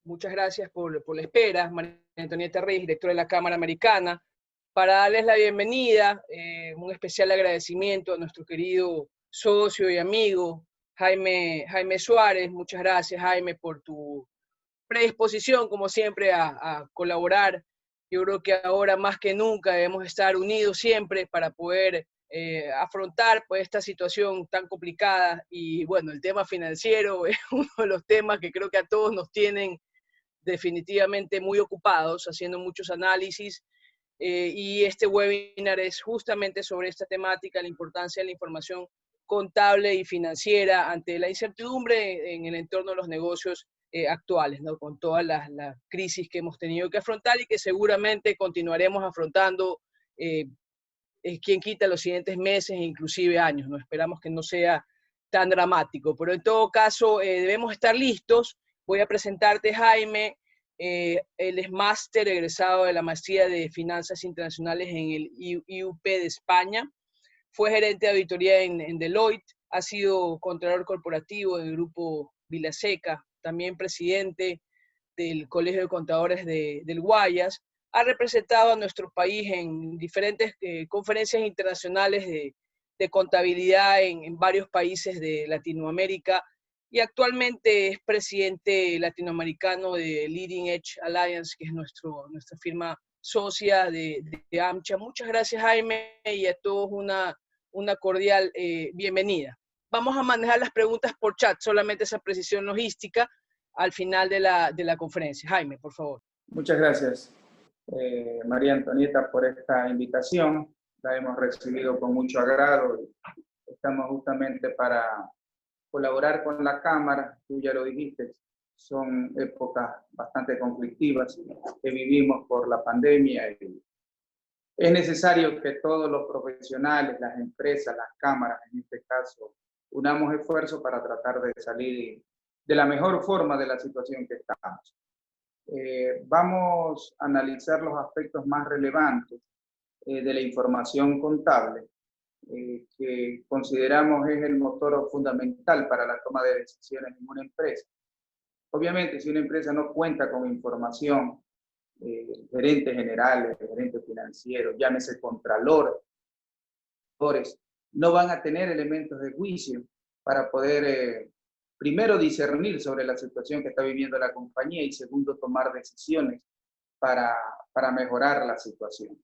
Muchas gracias por la espera, María Antonieta Reyes, directora de la Cámara Americana, para darles la bienvenida, un especial agradecimiento a nuestro querido socio y amigo Jaime Suárez. Muchas gracias, Jaime, por tu predisposición, como siempre, a colaborar. Yo creo que ahora más que nunca debemos estar unidos siempre para poder afrontar pues, esta situación tan complicada. Y bueno, el tema financiero es uno de los temas que creo que a todos nos tienen definitivamente muy ocupados, haciendo muchos análisis. Y este webinar es justamente sobre esta temática, la importancia de la información contable y financiera ante la incertidumbre en el entorno de los negocios actuales, ¿no? Con toda la crisis que hemos tenido que afrontar y que seguramente continuaremos afrontando, quien quita los siguientes meses e inclusive años, ¿no? Esperamos que no sea tan dramático, pero en todo caso debemos estar listos. Voy a presentarte, Jaime. Él es máster egresado de la maestría de Finanzas Internacionales en el IUP de España. Fue gerente de auditoría en Deloitte, ha sido contralor corporativo del grupo Vilaseca, también presidente del Colegio de Contadores del Guayas. Ha representado a nuestro país en diferentes conferencias internacionales de contabilidad en varios países de Latinoamérica y actualmente es presidente latinoamericano de Leading Edge Alliance, que es nuestra firma socia de AMCHA. Muchas gracias, Jaime, y a todos una cordial bienvenida. Vamos a manejar las preguntas por chat, solamente esa precisión logística al final de la conferencia. Jaime, por favor. Muchas gracias, María Antonieta, por esta invitación. La hemos recibido con mucho agrado. Estamos justamente para colaborar con la Cámara. Tú ya lo dijiste, son épocas bastante conflictivas que vivimos por la pandemia. Y es necesario que todos los profesionales, las empresas, las cámaras, en este caso, unamos esfuerzos para tratar de salir de la mejor forma de la situación que estamos. Vamos a analizar los aspectos más relevantes de la información contable, que consideramos es el motor fundamental para la toma de decisiones en una empresa. Obviamente, si una empresa no cuenta con información, gerentes generales, gerentes financieros, llámese contralor, no van a tener elementos de juicio para poder, primero, discernir sobre la situación que está viviendo la compañía y segundo, tomar decisiones para mejorar la situación.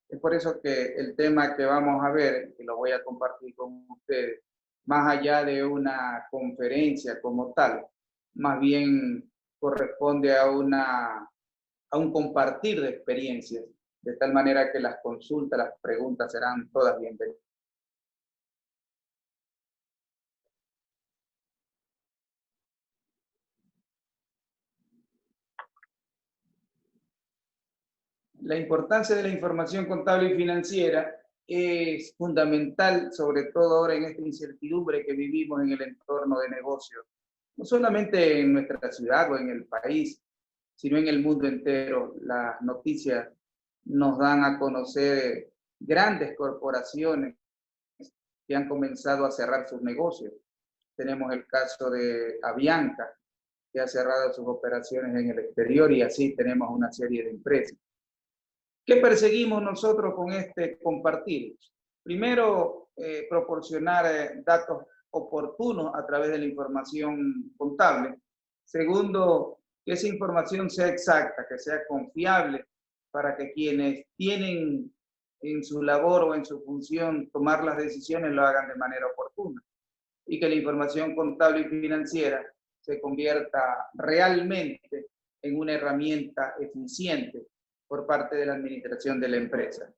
Es por eso que el tema que vamos a ver, que lo voy a compartir con ustedes, más allá de una conferencia como tal, más bien corresponde a un compartir de experiencias, de tal manera que las consultas, las preguntas serán todas bienvenidas. La importancia de la información contable y financiera es fundamental, sobre todo ahora en esta incertidumbre que vivimos en el entorno de negocios, no solamente en nuestra ciudad o en el país, sino en el mundo entero. Las noticias nos dan a conocer grandes corporaciones que han comenzado a cerrar sus negocios. Tenemos el caso de Avianca, que ha cerrado sus operaciones en el exterior, y así tenemos una serie de empresas. ¿Qué perseguimos nosotros con este compartir? Primero, proporcionar datos oportunos a través de la información contable. Segundo, que esa información sea exacta, que sea confiable, para que quienes tienen en su labor o en su función tomar las decisiones lo hagan de manera oportuna. Y que la información contable y financiera se convierta realmente en una herramienta eficiente por parte de la administración de la empresa.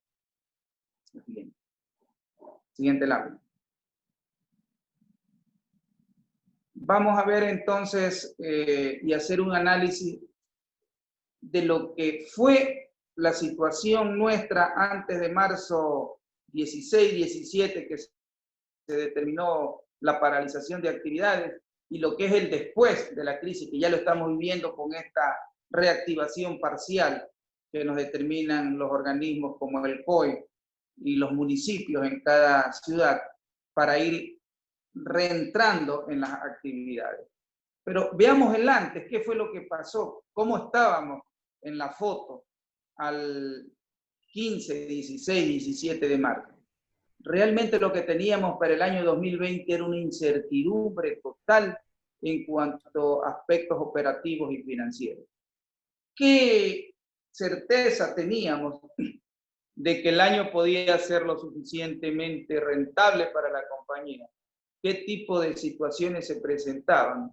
Siguiente lámina. Vamos a ver entonces y hacer un análisis de lo que fue la situación nuestra antes de marzo 16-17, que se determinó la paralización de actividades, y lo que es el después de la crisis, que ya lo estamos viviendo con esta reactivación parcial que nos determinan los organismos como el COE y los municipios en cada ciudad para ir reentrando en las actividades. Pero veamos el antes, ¿qué fue lo que pasó? ¿Cómo estábamos en la foto al 15, 16, 17 de marzo? Realmente lo que teníamos para el año 2020 era una incertidumbre total en cuanto a aspectos operativos y financieros. ¿Qué certeza teníamos de que el año podía ser lo suficientemente rentable para la compañía? ¿Qué tipo de situaciones se presentaban?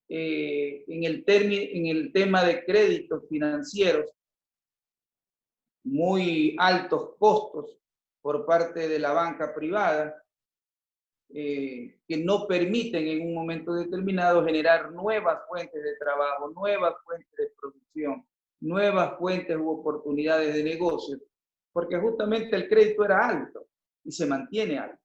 En el tema de créditos financieros, muy altos costos por parte de la banca privada, que no permiten en un momento determinado generar nuevas fuentes de trabajo, nuevas fuentes de producción, nuevas fuentes u oportunidades de negocio, porque justamente el crédito era alto y se mantiene alto.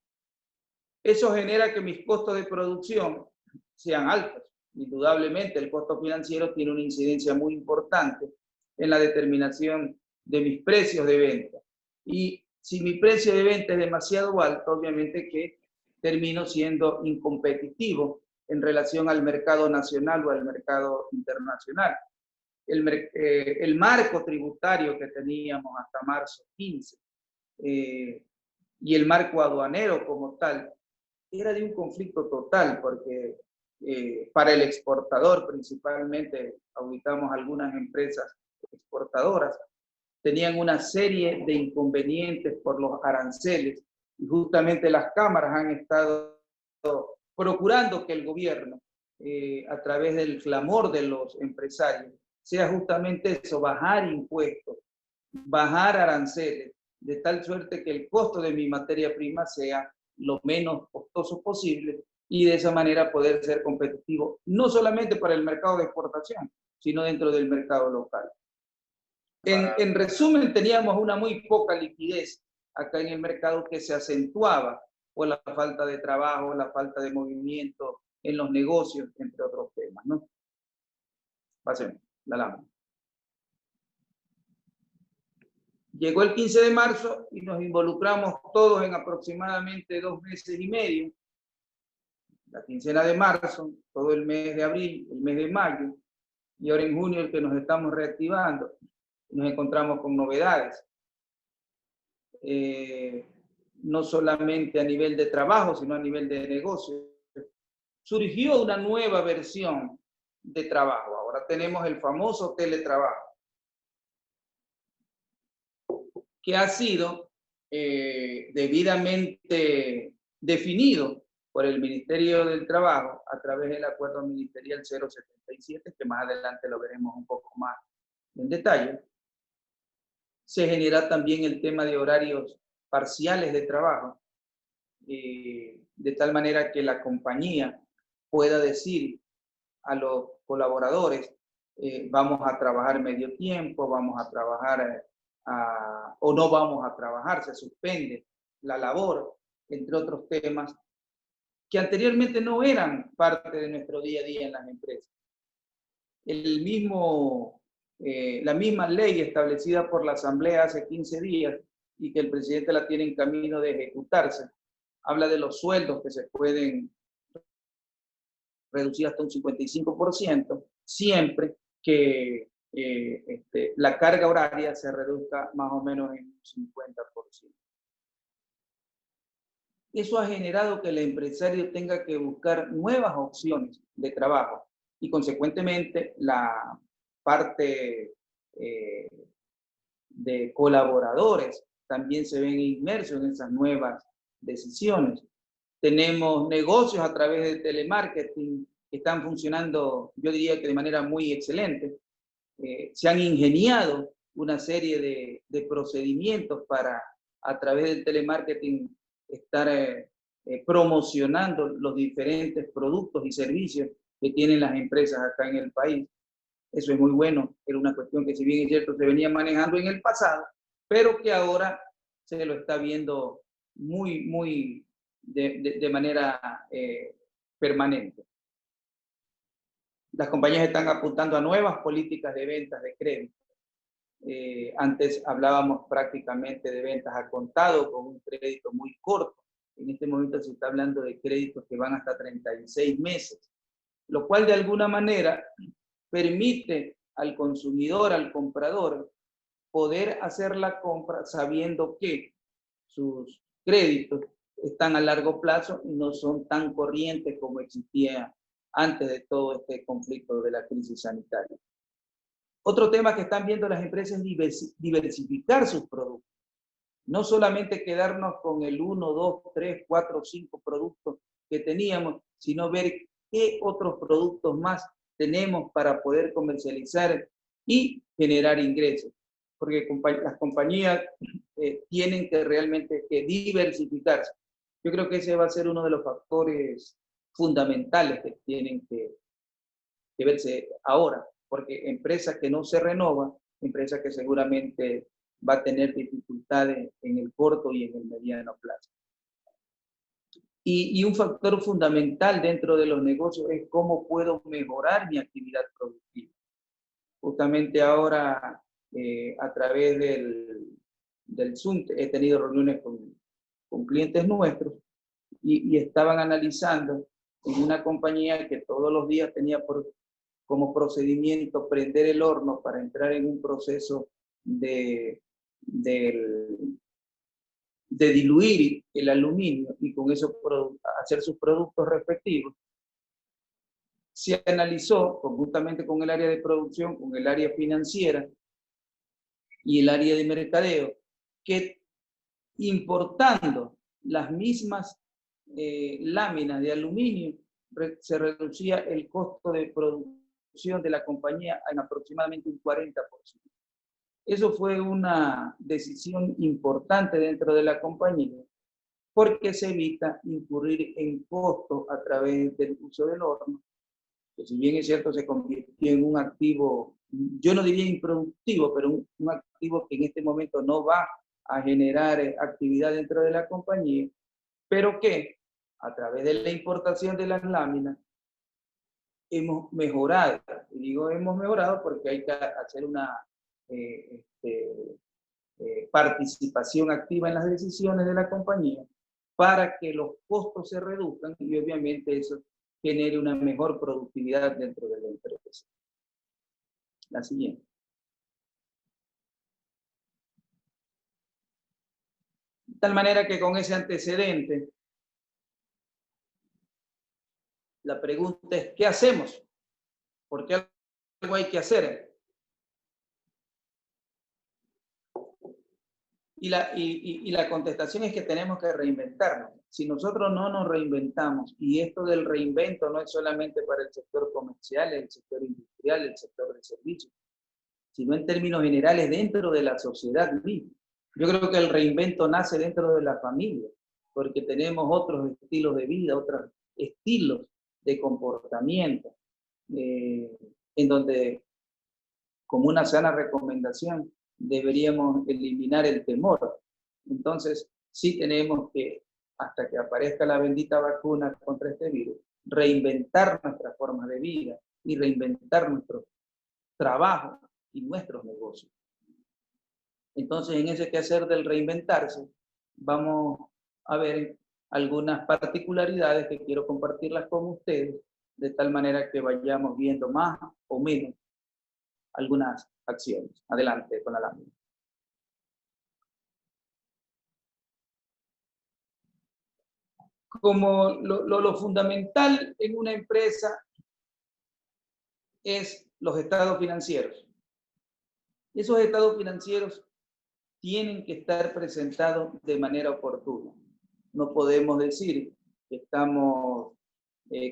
Eso genera que mis costos de producción sean altos. Indudablemente el costo financiero tiene una incidencia muy importante en la determinación de mis precios de venta. Y si mi precio de venta es demasiado alto, obviamente que termino siendo incompetitivo en relación al mercado nacional o al mercado internacional. El marco tributario que teníamos hasta marzo 15 y el marco aduanero como tal, era de un conflicto total, porque para el exportador principalmente, auditamos algunas empresas exportadoras, tenían una serie de inconvenientes por los aranceles, y justamente las cámaras han estado procurando que el gobierno, a través del clamor de los empresarios, sea justamente eso, bajar impuestos, bajar aranceles, de tal suerte que el costo de mi materia prima sea lo menos costoso posible y de esa manera poder ser competitivo, no solamente para el mercado de exportación, sino dentro del mercado local. En resumen, teníamos una muy poca liquidez acá en el mercado que se acentuaba por la falta de trabajo, la falta de movimiento en los negocios, entre otros temas, ¿no? Pasemos la lámina. Llegó el 15 de marzo y nos involucramos todos en aproximadamente 2 meses y medio. La quincena de marzo, todo el mes de abril, el mes de mayo, y ahora en junio el que nos estamos reactivando, nos encontramos con novedades. No solamente a nivel de trabajo, sino a nivel de negocio. Surgió una nueva versión de trabajo. Ahora tenemos el famoso teletrabajo, que ha sido debidamente definido por el Ministerio del Trabajo a través del Acuerdo Ministerial 077, que más adelante lo veremos un poco más en detalle. Se genera también el tema de horarios parciales de trabajo, de tal manera que la compañía pueda decir a los colaboradores, vamos a trabajar medio tiempo, vamos a trabajar o no vamos a trabajar, se suspende la labor, entre otros temas que anteriormente no eran parte de nuestro día a día en las empresas. La misma ley establecida por la Asamblea hace 15 días y que el presidente la tiene en camino de ejecutarse, habla de los sueldos que se pueden reducir hasta un 55%, siempre que la carga horaria se reduzca más o menos en un 50%. Eso ha generado que el empresario tenga que buscar nuevas opciones de trabajo y consecuentemente la parte de colaboradores también se ven inmersos en esas nuevas decisiones. Tenemos negocios a través de telemarketing que están funcionando, yo diría que de manera muy excelente. Se han ingeniado una serie de procedimientos para, a través del telemarketing, estar promocionando los diferentes productos y servicios que tienen las empresas acá en el país. Eso es muy bueno, era una cuestión que si bien es cierto se venía manejando en el pasado, pero que ahora se lo está viendo muy de manera permanente. Las compañías están apuntando a nuevas políticas de ventas de crédito. Antes hablábamos prácticamente de ventas a contado con un crédito muy corto. En este momento se está hablando de créditos que van hasta 36 meses. lo cual de alguna manera permite al consumidor, al comprador, poder hacer la compra sabiendo que sus créditos están a largo plazo y no son tan corrientes como existía antes de todo este conflicto de la crisis sanitaria. Otro tema que están viendo las empresas es diversificar sus productos. No solamente quedarnos con el 1, 2, 3, 4, 5 productos que teníamos, sino ver qué otros productos más tenemos para poder comercializar y generar ingresos. Porque las compañías tienen que realmente diversificarse. Yo creo que ese va a ser uno de los factores fundamentales que tienen que verse ahora, porque empresa que no se renova, empresa que seguramente va a tener dificultades en el corto y en el mediano plazo. Y un factor fundamental dentro de los negocios es cómo puedo mejorar mi actividad productiva. Justamente ahora, a través del Zoom, he tenido reuniones con clientes nuestros y estaban analizando en una compañía que todos los días tenía como procedimiento prender el horno para entrar en un proceso de diluir el aluminio y con eso hacer sus productos respectivos. Se analizó conjuntamente con el área de producción, con el área financiera y el área de mercadeo, que importando las mismas láminas de aluminio, se reducía el costo de producción de la compañía en aproximadamente un 40%. Eso fue una decisión importante dentro de la compañía, porque se evita incurrir en costos a través del uso del horno, que si bien es cierto se convirtió en un activo, yo no diría improductivo, pero un activo que en este momento no va a generar actividad dentro de la compañía, pero que a través de la importación de las láminas hemos mejorado. Y digo hemos mejorado porque hay que hacer una participación activa en las decisiones de la compañía para que los costos se reduzcan y obviamente eso genere una mejor productividad dentro de la empresa. La siguiente. De tal manera que con ese antecedente, la pregunta es, ¿qué hacemos? Porque algo hay que hacer. Y la contestación es que tenemos que reinventarnos. Si nosotros no nos reinventamos, y esto del reinvento no es solamente para el sector comercial, el sector industrial, el sector de servicios, sino en términos generales dentro de la sociedad misma. Yo creo que el reinvento nace dentro de la familia, porque tenemos otros estilos de vida, otros estilos de comportamiento, en donde, como una sana recomendación, deberíamos eliminar el temor. Entonces, sí tenemos que, hasta que aparezca la bendita vacuna contra este virus, reinventar nuestras formas de vida y reinventar nuestro trabajo y nuestros negocios. Entonces, en ese quehacer del reinventarse, vamos a ver algunas particularidades que quiero compartirlas con ustedes, de tal manera que vayamos viendo más o menos algunas acciones. Adelante con la lámina. Como lo fundamental en una empresa es los estados financieros. Esos estados financieros tienen que estar presentados de manera oportuna. No podemos decir que estamos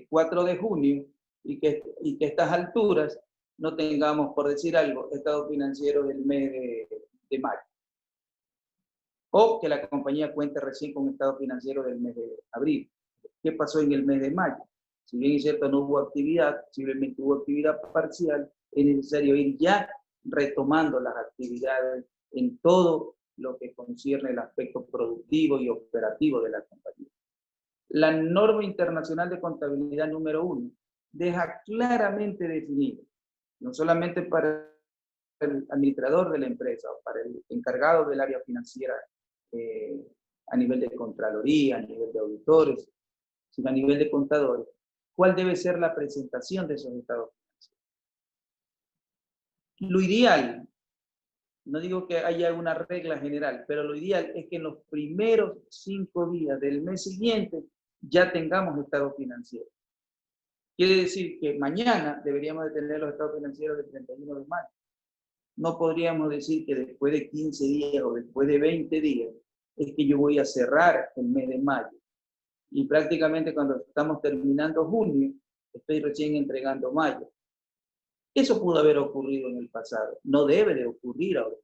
4 de junio y que a estas alturas no tengamos, por decir algo, estado financiero del mes de mayo. O que la compañía cuente recién con estado financiero del mes de abril. ¿Qué pasó en el mes de mayo? Si bien es cierto no hubo actividad, simplemente hubo actividad parcial, es necesario ir ya retomando las actividades en todo lo que concierne el aspecto productivo y operativo de la compañía. La norma internacional de contabilidad número 1 deja claramente definido, no solamente para el administrador de la empresa o para el encargado del área financiera a nivel de Contraloría, a nivel de auditores, sino a nivel de contadores, cuál debe ser la presentación de esos estados financieros. Lo ideal, no digo que haya una regla general, pero lo ideal es que en los primeros 5 días del mes siguiente ya tengamos estados financieros. Quiere decir que mañana deberíamos de tener los estados financieros del 31 de mayo. No podríamos decir que después de 15 días o después de 20 días es que yo voy a cerrar el mes de mayo. Y prácticamente cuando estamos terminando junio, estoy recién entregando mayo. Eso pudo haber ocurrido en el pasado. No debe de ocurrir ahora.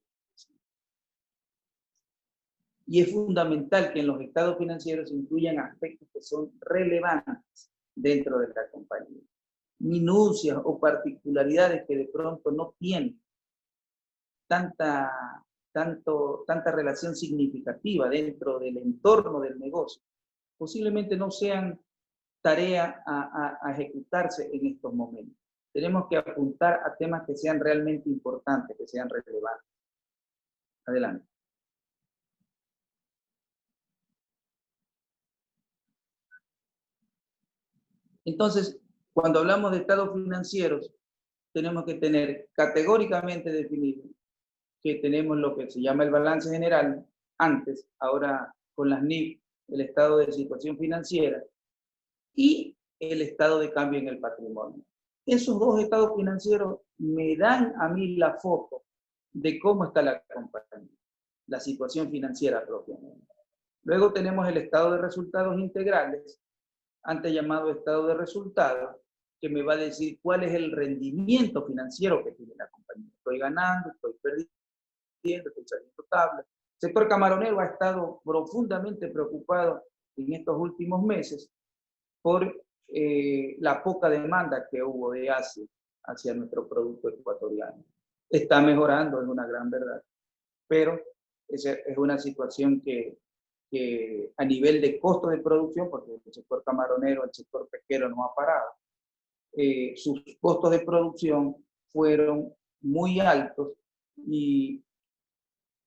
Y es fundamental que en los estados financieros se incluyan aspectos que son relevantes dentro de la compañía. Minucias o particularidades que de pronto no tienen tanta relación significativa dentro del entorno del negocio, posiblemente no sean tarea a ejecutarse en estos momentos. Tenemos que apuntar a temas que sean realmente importantes, que sean relevantes. Adelante. Entonces, cuando hablamos de estados financieros, tenemos que tener categóricamente definido que tenemos lo que se llama el balance general, antes, ahora con las NIF, el estado de situación financiera, y el estado de cambio en el patrimonio. Esos dos estados financieros me dan a mí la foto de cómo está la compañía, la situación financiera propiamente. Luego tenemos el estado de resultados integrales, antes llamado estado de resultados, que me va a decir cuál es el rendimiento financiero que tiene la compañía. Estoy ganando, estoy perdiendo, estoy saliendo tabla. El sector camaronero ha estado profundamente preocupado en estos últimos meses por la poca demanda que hubo de Asia hacia nuestro producto ecuatoriano. Está mejorando, es una gran verdad, pero es una situación que a nivel de costo de producción, porque el sector camaronero, el sector pesquero no ha parado, sus costos de producción fueron muy altos y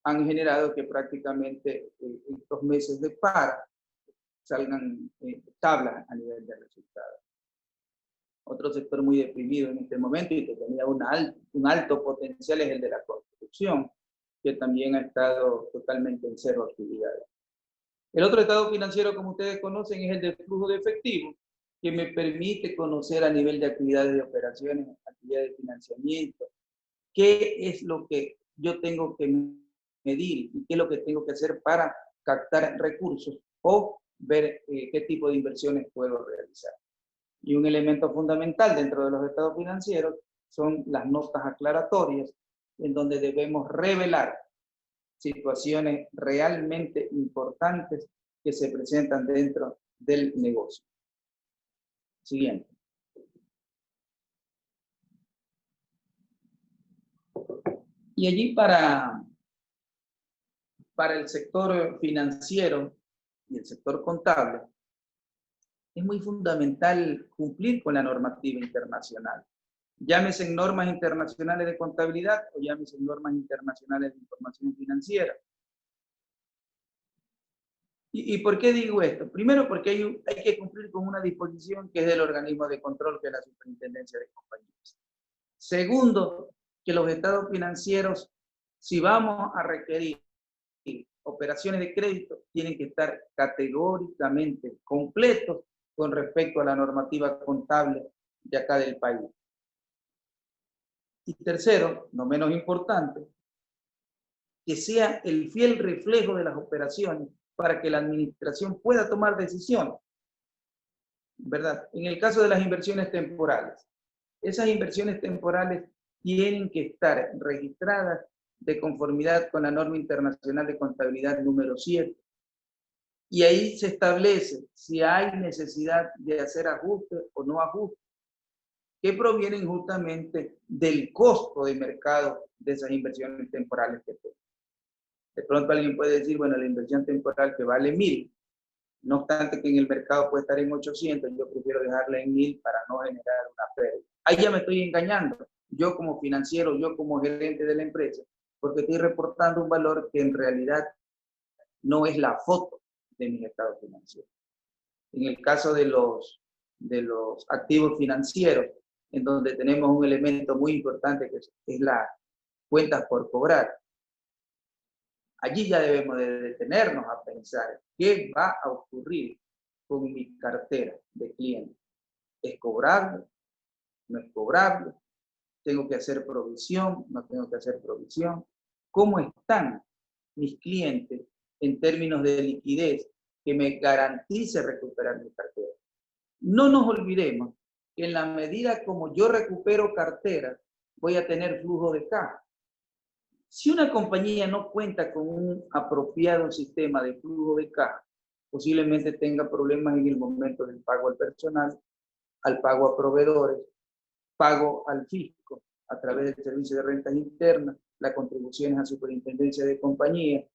han generado que prácticamente estos meses de para salgan tablas a nivel de resultados. Otro sector muy deprimido en este momento y que tenía un alto potencial es el de la construcción, que también ha estado totalmente en cero actividades. El otro estado financiero, como ustedes conocen, es el de flujo de efectivo, que me permite conocer a nivel de actividades de operaciones, actividades de financiamiento, qué es lo que yo tengo que medir y qué es lo que tengo que hacer para captar recursos o ver qué tipo de inversiones puedo realizar. Y un elemento fundamental dentro de los estados financieros son las notas aclaratorias, en donde debemos revelar situaciones realmente importantes que se presentan dentro del negocio. Siguiente. Y allí para el sector financiero y el sector contable, es muy fundamental cumplir con la normativa internacional. Llámese en normas internacionales de contabilidad o llámese en normas internacionales de información financiera. ¿Y por qué digo esto? Primero, porque hay que cumplir con una disposición que es del organismo de control, que es la Superintendencia de Compañías. Segundo, que los estados financieros, si vamos a requerir operaciones de crédito, tienen que estar categóricamente completos con respecto a la normativa contable de acá del país. Y tercero, no menos importante, que sea el fiel reflejo de las operaciones para que la administración pueda tomar decisiones, ¿verdad? En el caso de las inversiones temporales, esas inversiones temporales tienen que estar registradas de conformidad con la norma internacional de contabilidad número 7. Y ahí se establece si hay necesidad de hacer ajustes o no ajustes, que provienen justamente del costo de mercado de esas inversiones temporales que tengo. De pronto alguien puede decir, bueno, la inversión temporal que vale 1.000, no obstante que en el mercado puede estar en 800, yo prefiero dejarla en 1.000 para no generar una pérdida. Ahí ya me estoy engañando, yo como financiero, yo como gerente de la empresa, porque estoy reportando un valor que en realidad no es la foto de mis estados financieros. En el caso de los de los activos financieros, en donde tenemos un elemento muy importante que es las cuentas por cobrar. Allí ya debemos de detenernos a pensar qué va a ocurrir con mi cartera de clientes. ¿Es cobrable? ¿No es cobrable? ¿Tengo que hacer provisión? ¿No tengo que hacer provisión? ¿Cómo están mis clientes en términos de liquidez que me garantice recuperar mi cartera? No nos olvidemos que en la medida como yo recupero cartera, voy a tener flujo de caja. Si una compañía no cuenta con un apropiado sistema de flujo de caja, posiblemente tenga problemas en el momento del pago al personal, al pago a proveedores, pago al fisco a través del servicio de rentas internas, las contribuciones a superintendencia de compañía,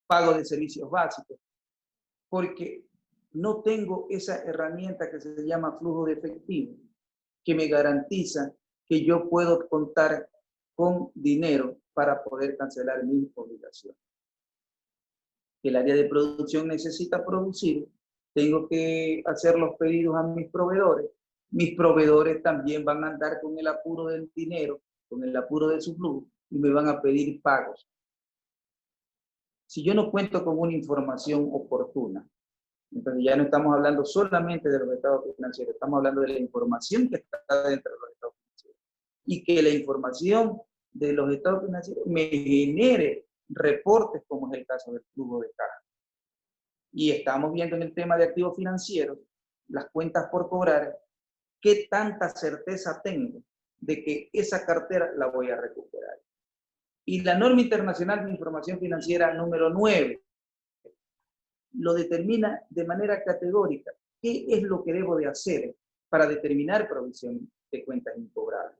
pago de servicios básicos, porque no tengo esa herramienta que se llama flujo de efectivo, que me garantiza que yo puedo contar con dinero para poder cancelar mis obligaciones. El área de producción necesita producir, tengo que hacer los pedidos a mis proveedores también van a andar con el apuro del dinero, con el apuro de su flujo, y me van a pedir pagos. Si yo no cuento con una información oportuna, entonces ya no estamos hablando solamente de los estados financieros, estamos hablando de la información que está dentro de los estados financieros. Y que la información de los estados financieros me genere reportes, como es el caso del flujo de caja. Y estamos viendo en el tema de activos financieros, las cuentas por cobrar, qué tanta certeza tengo de que esa cartera la voy a recuperar. Y la norma internacional de información financiera número 9 lo determina de manera categórica. ¿Qué es lo que debo de hacer para determinar provisión de cuentas incobrables?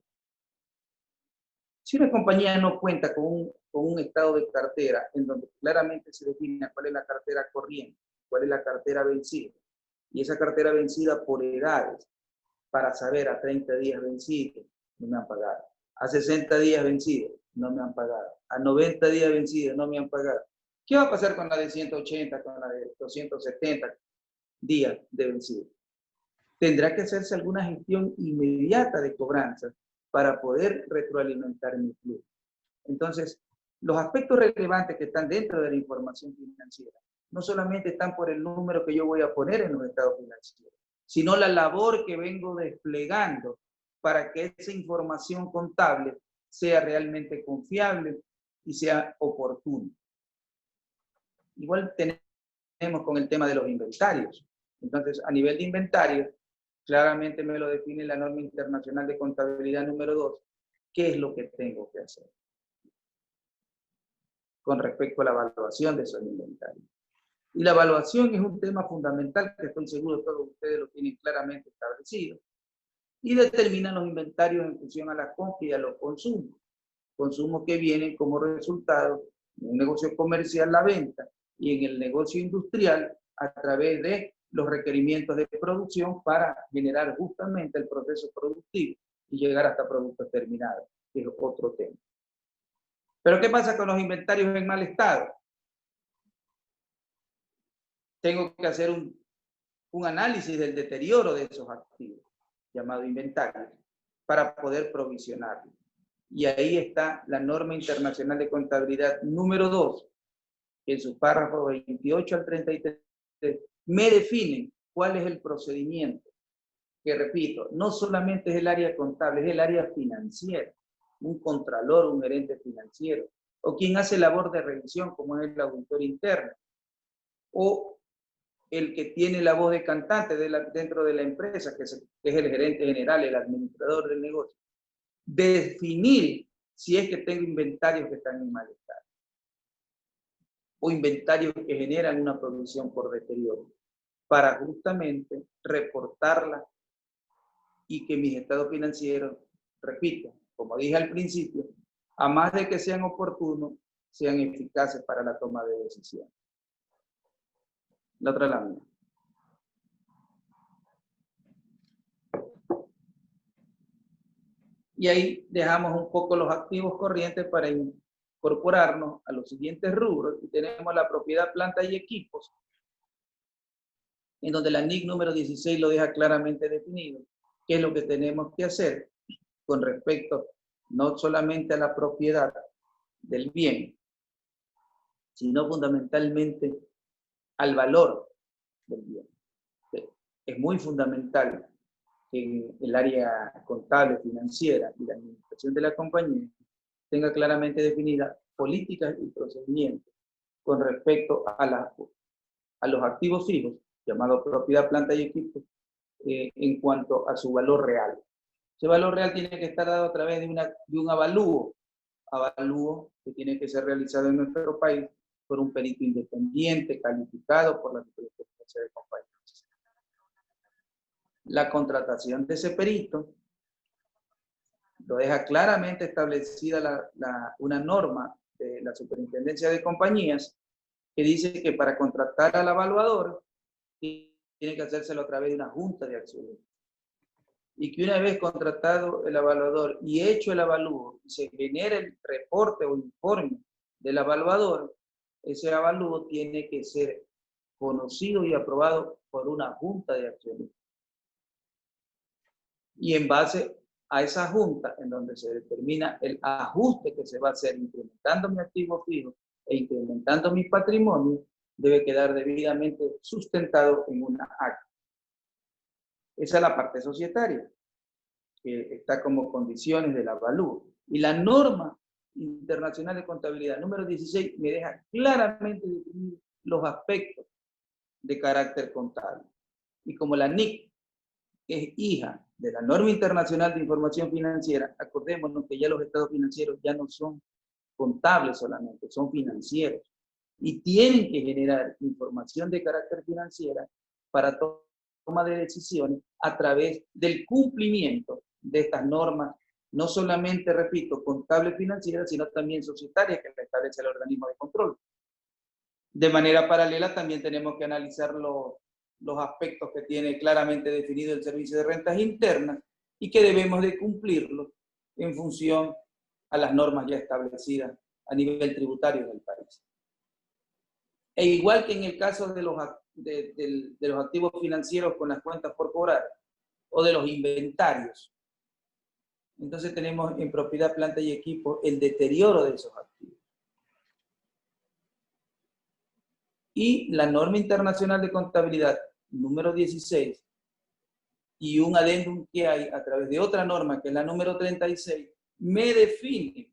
Si una compañía no cuenta con un estado de cartera en donde claramente se define cuál es la cartera corriente, cuál es la cartera vencida, y esa cartera vencida por edades, para saber a 30 días vencidos, no me han pagado. A 60 días vencidos, no me han pagado. A 90 días vencidos, no me han pagado. ¿Qué va a pasar con la de 180, con la de 270 días de vencido? Tendrá que hacerse alguna gestión inmediata de cobranza para poder retroalimentar mi flujo. Entonces, los aspectos relevantes que están dentro de la información financiera no solamente están por el número que yo voy a poner en los estados financieros, sino la labor que vengo desplegando para que esa información contable sea realmente confiable y sea oportuna. Igual tenemos con el tema de los inventarios. Entonces, a nivel de inventario, claramente me lo define la norma internacional de contabilidad número 2, qué es lo que tengo que hacer con respecto a la evaluación de esos inventarios. Y la evaluación es un tema fundamental que estoy seguro todos ustedes lo tienen claramente establecido. Y determinan los inventarios en función a la compra y a los consumos. Consumos que vienen como resultado en un negocio comercial, la venta, y en el negocio industrial a través de los requerimientos de producción para generar justamente el proceso productivo y llegar hasta productos terminados, que es otro tema. Pero ¿qué pasa con los inventarios en mal estado? Tengo que hacer un análisis del deterioro de esos activos, llamado inventario, para poder provisionarlo. Y ahí está la norma internacional de contabilidad número 2, que en sus párrafos 28 al 33 me definen cuál es el procedimiento, que repito, no solamente es el área contable, es el área financiera, un contralor, un gerente financiero, o quien hace labor de revisión, como es el auditor interno, o el que tiene la voz de cantante dentro de la empresa, que es el gerente general, el administrador del negocio. Definir si es que tengo inventarios que están en mal estado o inventarios que generan una producción por deterioro, para justamente reportarla y que mis estados financieros, repito, como dije al principio, a más de que sean oportunos, sean eficaces para la toma de decisiones. La otra lámina. Y ahí dejamos un poco los activos corrientes para incorporarnos a los siguientes rubros. Y tenemos la propiedad, planta y equipos, en donde la NIC número 16 lo deja claramente definido, qué es lo que tenemos que hacer con respecto no solamente a la propiedad del bien, sino fundamentalmente al valor del bien. Es muy fundamental que en el área contable, financiera y la administración de la compañía tenga claramente definidas políticas y procedimientos con respecto a los activos fijos, llamados propiedad, planta y equipo, en cuanto a su valor real. Ese valor real tiene que estar dado a través de un avalúo que tiene que ser realizado en nuestro país por un perito independiente, calificado por la Superintendencia de Compañías. La contratación de ese perito lo deja claramente establecida una norma de la Superintendencia de Compañías que dice que para contratar al evaluador tiene que hacérselo a través de una junta de accionistas. Y que una vez contratado el evaluador y hecho el avalúo, se genera el reporte o informe del evaluador, ese avalúo tiene que ser conocido y aprobado por una junta de accionistas. Y en base a esa junta, en donde se determina el ajuste que se va a hacer incrementando mi activo fijo e incrementando mi patrimonio, debe quedar debidamente sustentado en una acta. Esa es la parte societaria, que está como condiciones del avalúo. Y la norma internacional de contabilidad número 16 me deja claramente definidos los aspectos de carácter contable. Y como la NIC es hija de la norma internacional de información financiera, acordémonos que ya los estados financieros ya no son contables solamente, son financieros. Y tienen que generar información de carácter financiera para toma de decisiones a través del cumplimiento de estas normas, no solamente, repito, contables financieras, sino también societarias que establece el organismo de control. De manera paralela también tenemos que analizar los aspectos que tiene claramente definido el Servicio de Rentas Internas y que debemos de cumplirlos en función a las normas ya establecidas a nivel tributario del país. E igual que en el caso de los activos financieros con las cuentas por cobrar o de los inventarios. Entonces tenemos en propiedad, planta y equipo el deterioro de esos activos. Y la norma internacional de contabilidad número 16 y un adendum que hay a través de otra norma, que es la número 36, me define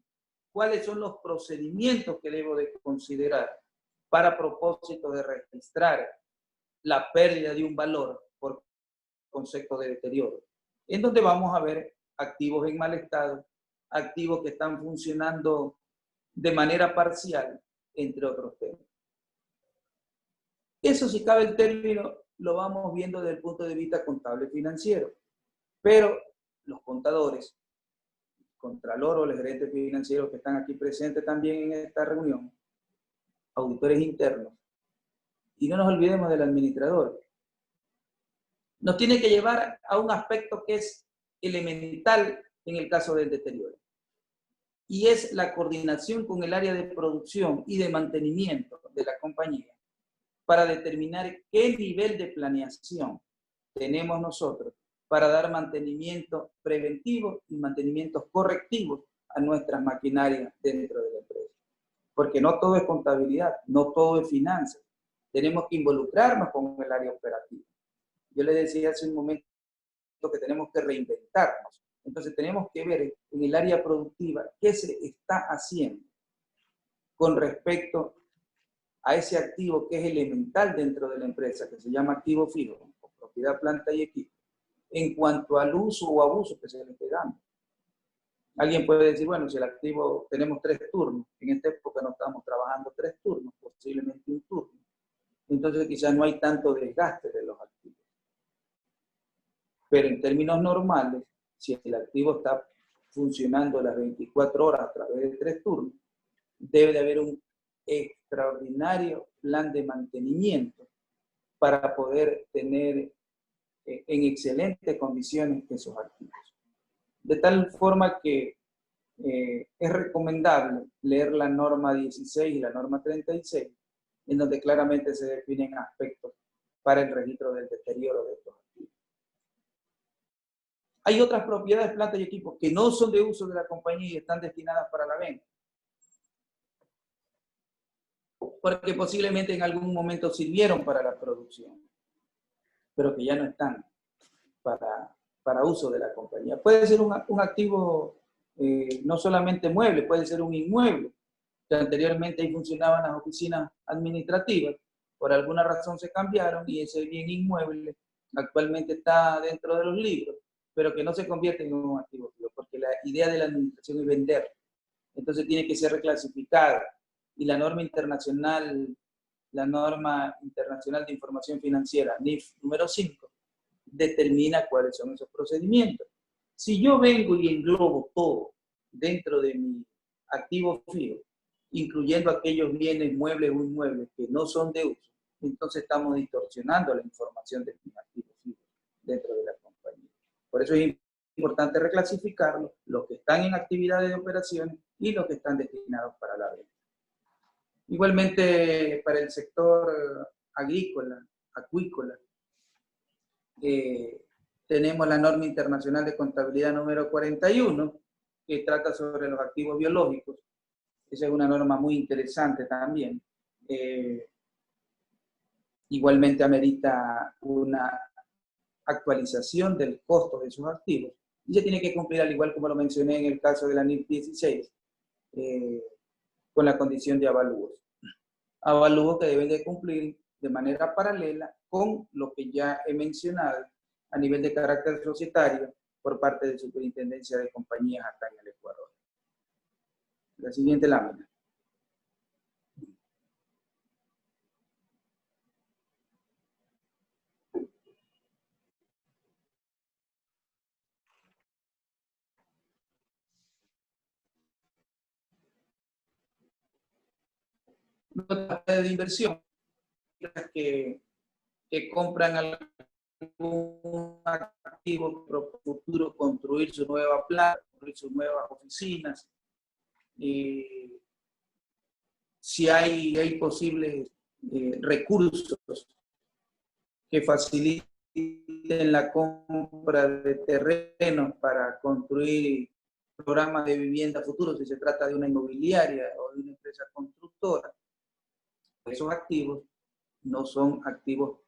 cuáles son los procedimientos que debo de considerar para propósito de registrar la pérdida de un valor por concepto de deterioro. En donde vamos a ver activos en mal estado, activos que están funcionando de manera parcial, entre otros temas. Eso, si cabe el término, lo vamos viendo desde el punto de vista contable financiero. Pero los contadores, contralor o los gerentes financieros que están aquí presentes también en esta reunión, auditores internos, y no nos olvidemos del administrador, nos tiene que llevar a un aspecto que es elemental en el caso del deterioro. Y es la coordinación con el área de producción y de mantenimiento de la compañía para determinar qué nivel de planeación tenemos nosotros para dar mantenimiento preventivo y mantenimientos correctivos a nuestras maquinarias dentro de la empresa. Porque no todo es contabilidad, no todo es finanzas. Tenemos que involucrarnos con el área operativa. Yo le decía hace un momento que tenemos que reinventarnos. Entonces tenemos que ver en el área productiva qué se está haciendo con respecto a ese activo que es elemental dentro de la empresa, que se llama activo fijo, o propiedad, planta y equipo, en cuanto al uso o abuso que se le esté dando. Alguien puede decir, bueno, si el activo tenemos 3 turnos, en esta época no estamos trabajando 3 turnos, posiblemente un turno, entonces quizás no hay tanto desgaste de los activos. Pero en términos normales, si el activo está funcionando las 24 horas a través de 3 turnos, debe de haber un extraordinario plan de mantenimiento para poder tener en excelentes condiciones esos activos. De tal forma que es recomendable leer la norma 16 y la norma 36, en donde claramente se definen aspectos para el registro del deterioro de estos activos. Hay otras propiedades, plantas y equipos que no son de uso de la compañía y están destinadas para la venta, porque posiblemente en algún momento sirvieron para la producción, pero que ya no están para uso de la compañía. Puede ser un activo no solamente mueble, puede ser un inmueble, que anteriormente ahí funcionaban las oficinas administrativas, por alguna razón se cambiaron y ese bien inmueble actualmente está dentro de los libros, pero que no se convierte en un activo fijo, porque la idea de la administración es vender. Entonces tiene que ser reclasificado. Y la norma internacional de información financiera, NIF número 5, determina cuáles son esos procedimientos. Si yo vengo y englobo todo dentro de mi activo fijo, incluyendo aquellos bienes muebles o inmuebles que no son de uso, entonces estamos distorsionando la información de mis activos fijos dentro de la compañía. Por eso es importante reclasificarlos, los que están en actividades de operaciones y los que están destinados para la venta. Igualmente, para el sector agrícola, acuícola, tenemos la norma internacional de contabilidad número 41, que trata sobre los activos biológicos. Esa es una norma muy interesante también. Igualmente amerita una actualización del costo de sus activos. Y se tiene que cumplir, al igual como lo mencioné en el caso de la NIF 16, con la condición de avalúos. Avalúos que deben de cumplir de manera paralela con lo que ya he mencionado a nivel de carácter societario por parte de Superintendencia de Compañías acá en el Ecuador. La siguiente lámina. Las de inversión que compran algún activo para futuro construir su nueva planta, construir sus nuevas oficinas. Si hay posibles recursos que faciliten la compra de terrenos para construir programas de vivienda futuro, si se trata de una inmobiliaria o de una empresa constructora, esos activos no son activos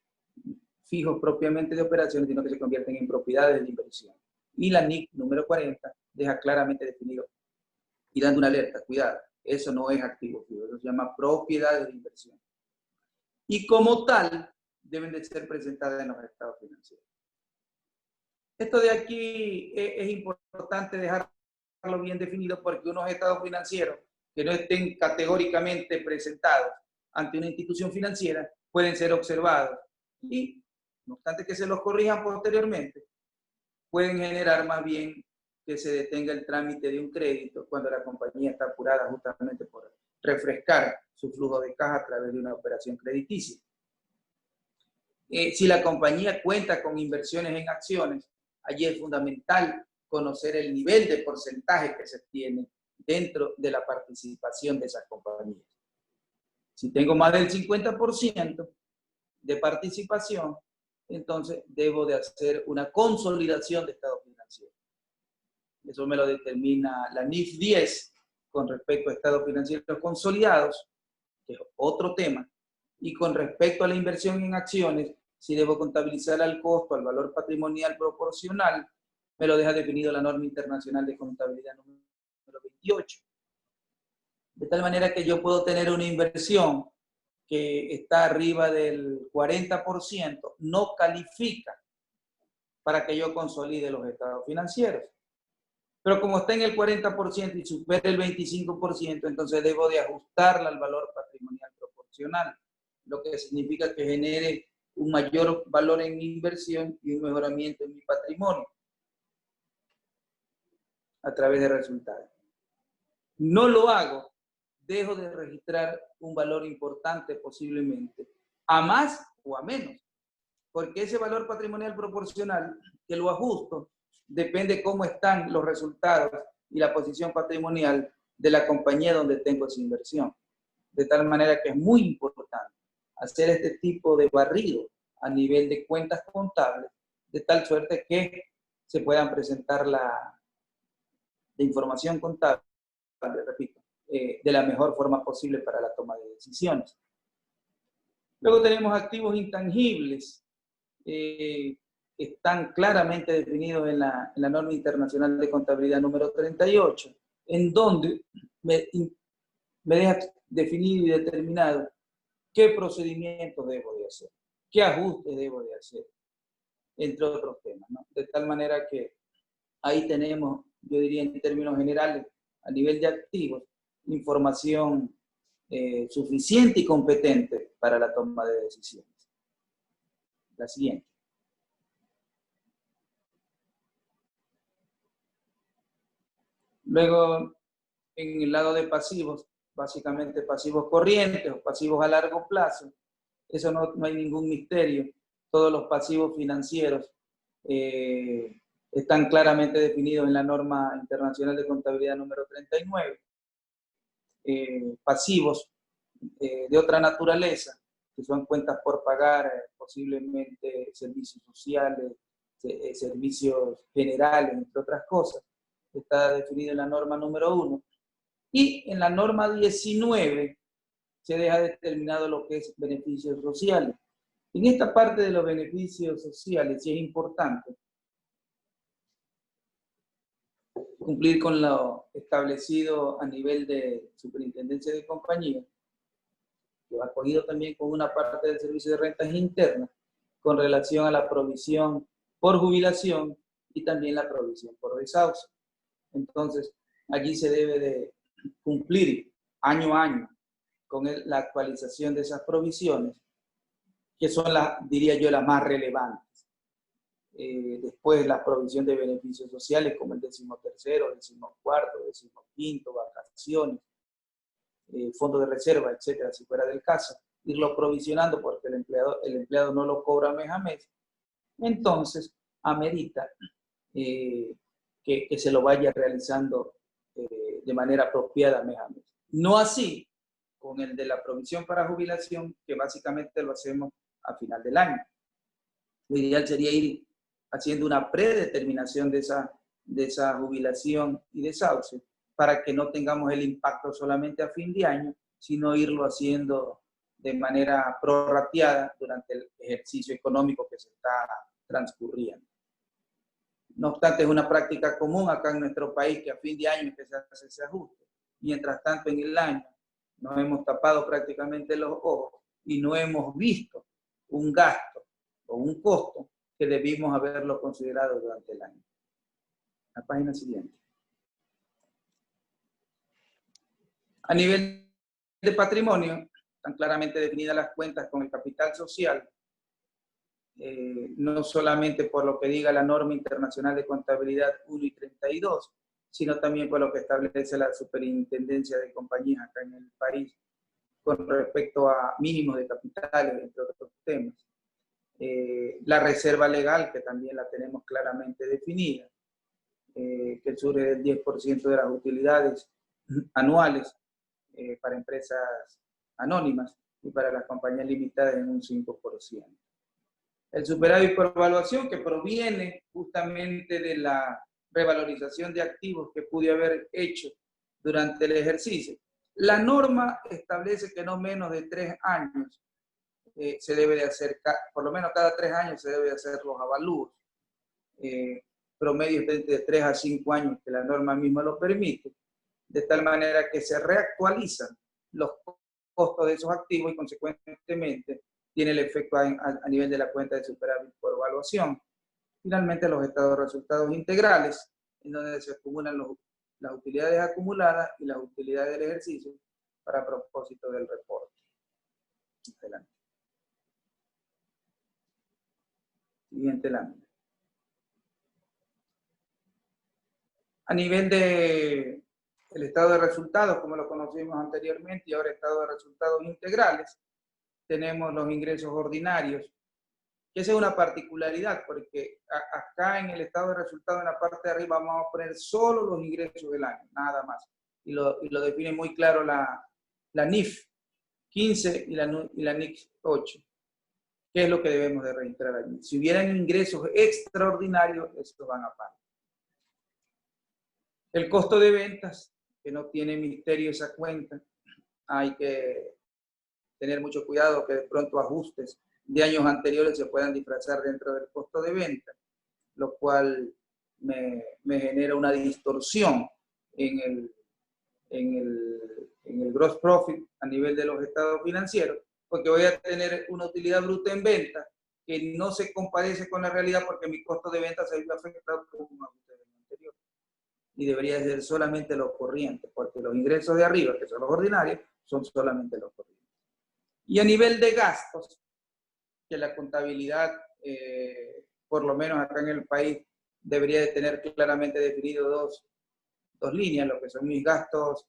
fijos propiamente de operaciones, sino que se convierten en propiedades de inversión. Y la NIC número 40 deja claramente definido y dando una alerta, cuidado, eso no es activo fijo, eso se llama propiedades de inversión. Y como tal, deben de ser presentadas en los estados financieros. Esto de aquí es importante dejarlo bien definido porque unos estados financieros que no estén categóricamente presentados ante una institución financiera pueden ser observados y, no obstante que se los corrijan posteriormente, pueden generar más bien que se detenga el trámite de un crédito cuando la compañía está apurada justamente por refrescar su flujo de caja a través de una operación crediticia. Si la compañía cuenta con inversiones en acciones, allí es fundamental conocer el nivel de porcentaje que se tiene dentro de la participación de esas compañías. Si tengo más del 50% de participación, entonces debo de hacer una consolidación de estado financiero. Eso me lo determina la NIF 10 con respecto a estados financieros consolidados, que es otro tema, y con respecto a la inversión en acciones, si debo contabilizar al costo, al valor patrimonial proporcional, me lo deja definido la norma internacional de contabilidad número 28. De tal manera que yo puedo tener una inversión que está arriba del 40%, no califica para que yo consolide los estados financieros. Pero como está en el 40% y supera el 25%, entonces debo de ajustarla al valor patrimonial proporcional, lo que significa que genere un mayor valor en mi inversión y un mejoramiento en mi patrimonio a través de resultados. No lo hago, dejo de registrar un valor importante posiblemente, a más o a menos, porque ese valor patrimonial proporcional que lo ajusto depende cómo están los resultados y la posición patrimonial de la compañía donde tengo esa inversión. De tal manera que es muy importante hacer este tipo de barrido a nivel de cuentas contables, de tal suerte que se puedan presentar la información contable, repito, de la mejor forma posible para la toma de decisiones. Luego tenemos activos intangibles, que están claramente definidos en la norma internacional de contabilidad número 38, en donde me deja definido y determinado qué procedimientos debo de hacer, qué ajustes debo de hacer, entre otros temas, ¿no? De tal manera que ahí tenemos, yo diría en términos generales, a nivel de activos, información suficiente y competente para la toma de decisiones. La siguiente. Luego, en el lado de pasivos, básicamente pasivos corrientes o pasivos a largo plazo, eso no hay ningún misterio. Todos los pasivos financieros están claramente definidos en la norma internacional de contabilidad número 39. Pasivos de otra naturaleza, que son cuentas por pagar, posiblemente servicios sociales, servicios generales, entre otras cosas, está definido en la norma número 1. Y en la norma 19 se deja determinado lo que es beneficios sociales. En esta parte de los beneficios sociales sí es importante cumplir con lo establecido a nivel de superintendencia de compañía, que va cogido también con una parte del servicio de rentas internas, con relación a la provisión por jubilación y también la provisión por desahucio. Entonces, allí se debe de cumplir año a año con la actualización de esas provisiones, que son las, diría yo, las más relevantes. Después la provisión de beneficios sociales como el 13º, 14º, 15º, vacaciones, fondo de reserva, etcétera, si fuera del caso, irlo provisionando porque el empleado no lo cobra mes a mes, entonces amerita que se lo vaya realizando de manera apropiada mes a mes. No así con el de la provisión para jubilación, que básicamente lo hacemos a final del año. Lo ideal sería ir haciendo una predeterminación de esa jubilación y desahucio para que no tengamos el impacto solamente a fin de año, sino irlo haciendo de manera prorrateada durante el ejercicio económico que se está transcurriendo. No obstante, es una práctica común acá en nuestro país que a fin de año es que se hace ese ajuste. Mientras tanto, en el año nos hemos tapado prácticamente los ojos y no hemos visto un gasto o un costo que debimos haberlo considerado durante el año. La página siguiente. A nivel de patrimonio, están claramente definidas las cuentas con el capital social, no solamente por lo que diga la norma internacional de contabilidad 1 y 32, sino también por lo que establece la superintendencia de compañías acá en el país con respecto a mínimos de capitales, entre otros temas. La reserva legal, que también la tenemos claramente definida, que surge del 10% de las utilidades anuales para empresas anónimas y para las compañías limitadas en un 5%. El superávit por evaluación, que proviene justamente de la revalorización de activos que pude haber hecho durante el ejercicio. La norma establece que no menos de 3 años se debe de hacer, por lo menos cada 3 años se debe de hacer los avalúos. Promedio de 3 a 5 años que la norma misma lo permite, de tal manera que se reactualizan los costos de esos activos y consecuentemente tiene el efecto a nivel de la cuenta de superávit por evaluación. Finalmente, los estados de resultados integrales, en donde se acumulan las utilidades acumuladas y las utilidades del ejercicio para propósito del reporte. Adelante. Siguiente lámina. A nivel de el estado de resultados, como lo conocimos anteriormente, y ahora estado de resultados integrales, tenemos los ingresos ordinarios, que esa es una particularidad, porque acá en el estado de resultados, en la parte de arriba, vamos a poner solo los ingresos del año, nada más. Y lo define muy claro la NIF 15 y la NIF 8. ¿Qué es lo que debemos de registrar allí? Si hubieran ingresos extraordinarios, estos van aparte. El costo de ventas, que no tiene misterio esa cuenta, hay que tener mucho cuidado que de pronto ajustes de años anteriores se puedan disfrazar dentro del costo de venta, lo cual me genera una distorsión en el gross profit a nivel de los estados financieros, porque voy a tener una utilidad bruta en venta que no se compadece con la realidad porque mi costo de venta se vio afectado por un ajuste del anterior. Y debería ser solamente los corrientes, porque los ingresos de arriba, que son los ordinarios, son solamente los corrientes. Y a nivel de gastos, que la contabilidad, por lo menos acá en el país, debería de tener claramente definido dos líneas, lo que son mis gastos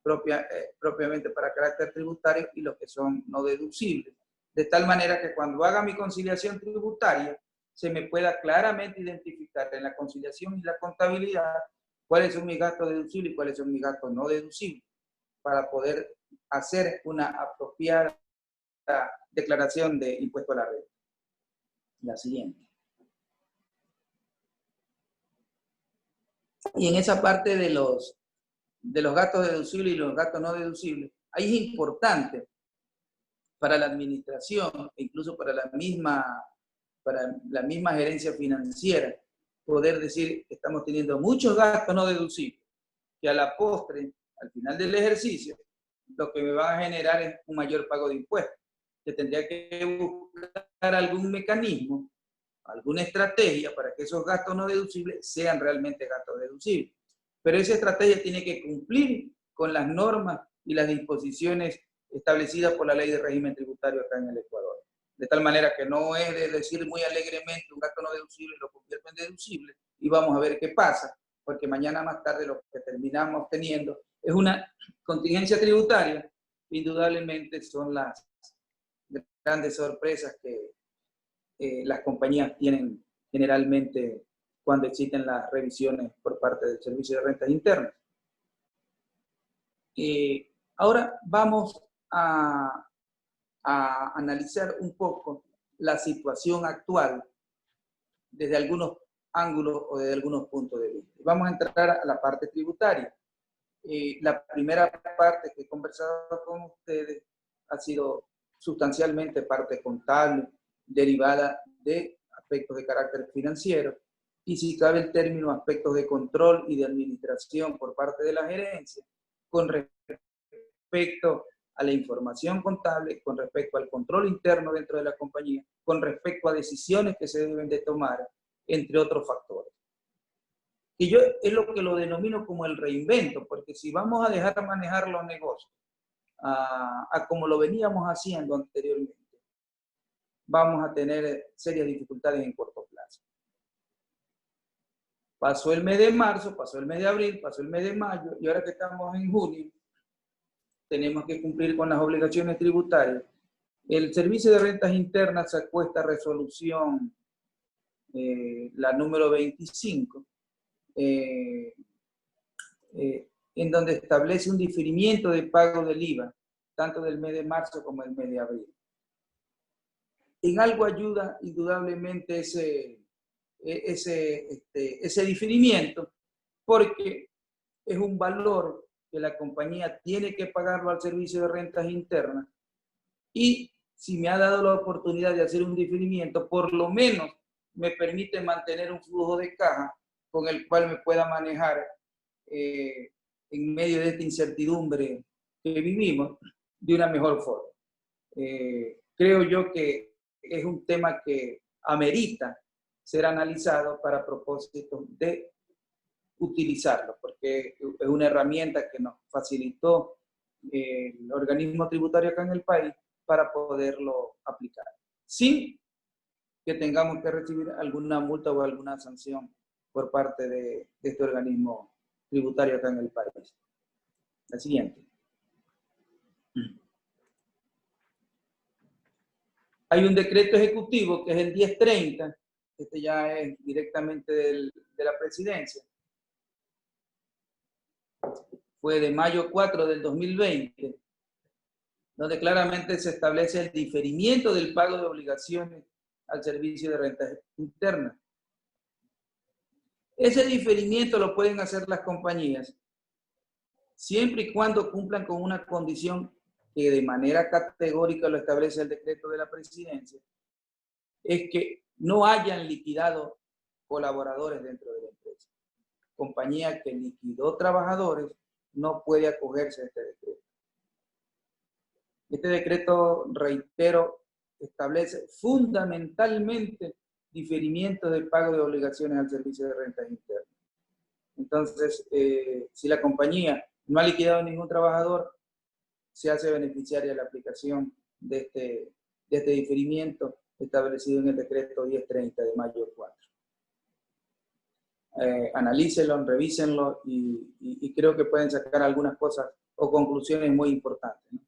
propiamente para carácter tributario y los que son no deducibles. De tal manera que cuando haga mi conciliación tributaria, se me pueda claramente identificar en la conciliación y la contabilidad cuáles son mis gastos deducibles y cuáles son mis gastos no deducibles, para poder hacer una apropiada declaración de impuesto a la renta. La siguiente. Y en esa parte de los gastos deducibles y los gastos no deducibles, ahí es importante para la administración e incluso para la misma gerencia financiera poder decir que estamos teniendo muchos gastos no deducibles, que a la postre, al final del ejercicio, lo que me va a generar es un mayor pago de impuestos, que tendría que buscar algún mecanismo, alguna estrategia para que esos gastos no deducibles sean realmente gastos deducibles. Pero esa estrategia tiene que cumplir con las normas y las disposiciones establecidas por la Ley de Régimen Tributario acá en el Ecuador. De tal manera que no es de decir muy alegremente un gasto no deducible y lo convierto en deducible y vamos a ver qué pasa, porque mañana más tarde lo que terminamos teniendo es una contingencia tributaria. Indudablemente son las grandes sorpresas que las compañías tienen generalmente cuando existen las revisiones por parte del Servicio de Rentas Internas. Ahora vamos a analizar un poco la situación actual desde algunos ángulos o desde algunos puntos de vista. Vamos a entrar a la parte tributaria. La primera parte que he conversado con ustedes ha sido sustancialmente parte contable, derivada de aspectos de carácter financiero, y si cabe el término, aspectos de control y de administración por parte de la gerencia, con respecto a la información contable, con respecto al control interno dentro de la compañía, con respecto a decisiones que se deben de tomar, entre otros factores. Y yo es lo que lo denomino como el reinvento, porque si vamos a dejar de manejar los negocios a como lo veníamos haciendo anteriormente, vamos a tener serias dificultades en corto plazo. Pasó el mes de marzo, pasó el mes de abril, pasó el mes de mayo, y ahora que estamos en junio, tenemos que cumplir con las obligaciones tributarias. El Servicio de Rentas Internas sacó esta resolución, la número 25, en donde establece un diferimiento de pago del IVA, tanto del mes de marzo como del mes de abril. En algo ayuda indudablemente ese diferimiento, porque es un valor que la compañía tiene que pagarlo al Servicio de Rentas Internas, y si me ha dado la oportunidad de hacer un diferimiento, por lo menos me permite mantener un flujo de caja con el cual me pueda manejar en medio de esta incertidumbre que vivimos de una mejor forma. Creo yo que es un tema que amerita ser analizado para propósito de utilizarlo, porque es una herramienta que nos facilitó el organismo tributario acá en el país para poderlo aplicar, sin que tengamos que recibir alguna multa o alguna sanción por parte de este organismo tributario acá en el país. La siguiente. Hay un decreto ejecutivo que es el 1030, este ya es directamente de la presidencia. Fue de mayo 4 del 2020, donde claramente se establece el diferimiento del pago de obligaciones al servicio de renta interna. Ese diferimiento lo pueden hacer las compañías siempre y cuando cumplan con una condición que de manera categórica lo establece el decreto de la presidencia, es que no hayan liquidado colaboradores dentro de la empresa. Compañía que liquidó trabajadores no puede acogerse a este decreto. Este decreto, reitero, establece fundamentalmente diferimiento del pago de obligaciones al servicio de rentas internas. Entonces, si la compañía no ha liquidado a ningún trabajador, se hace beneficiaria de la aplicación de este diferimiento establecido en el decreto 1030 de mayo 4. Analícenlo, revísenlo y creo que pueden sacar algunas cosas o conclusiones muy importantes, ¿no?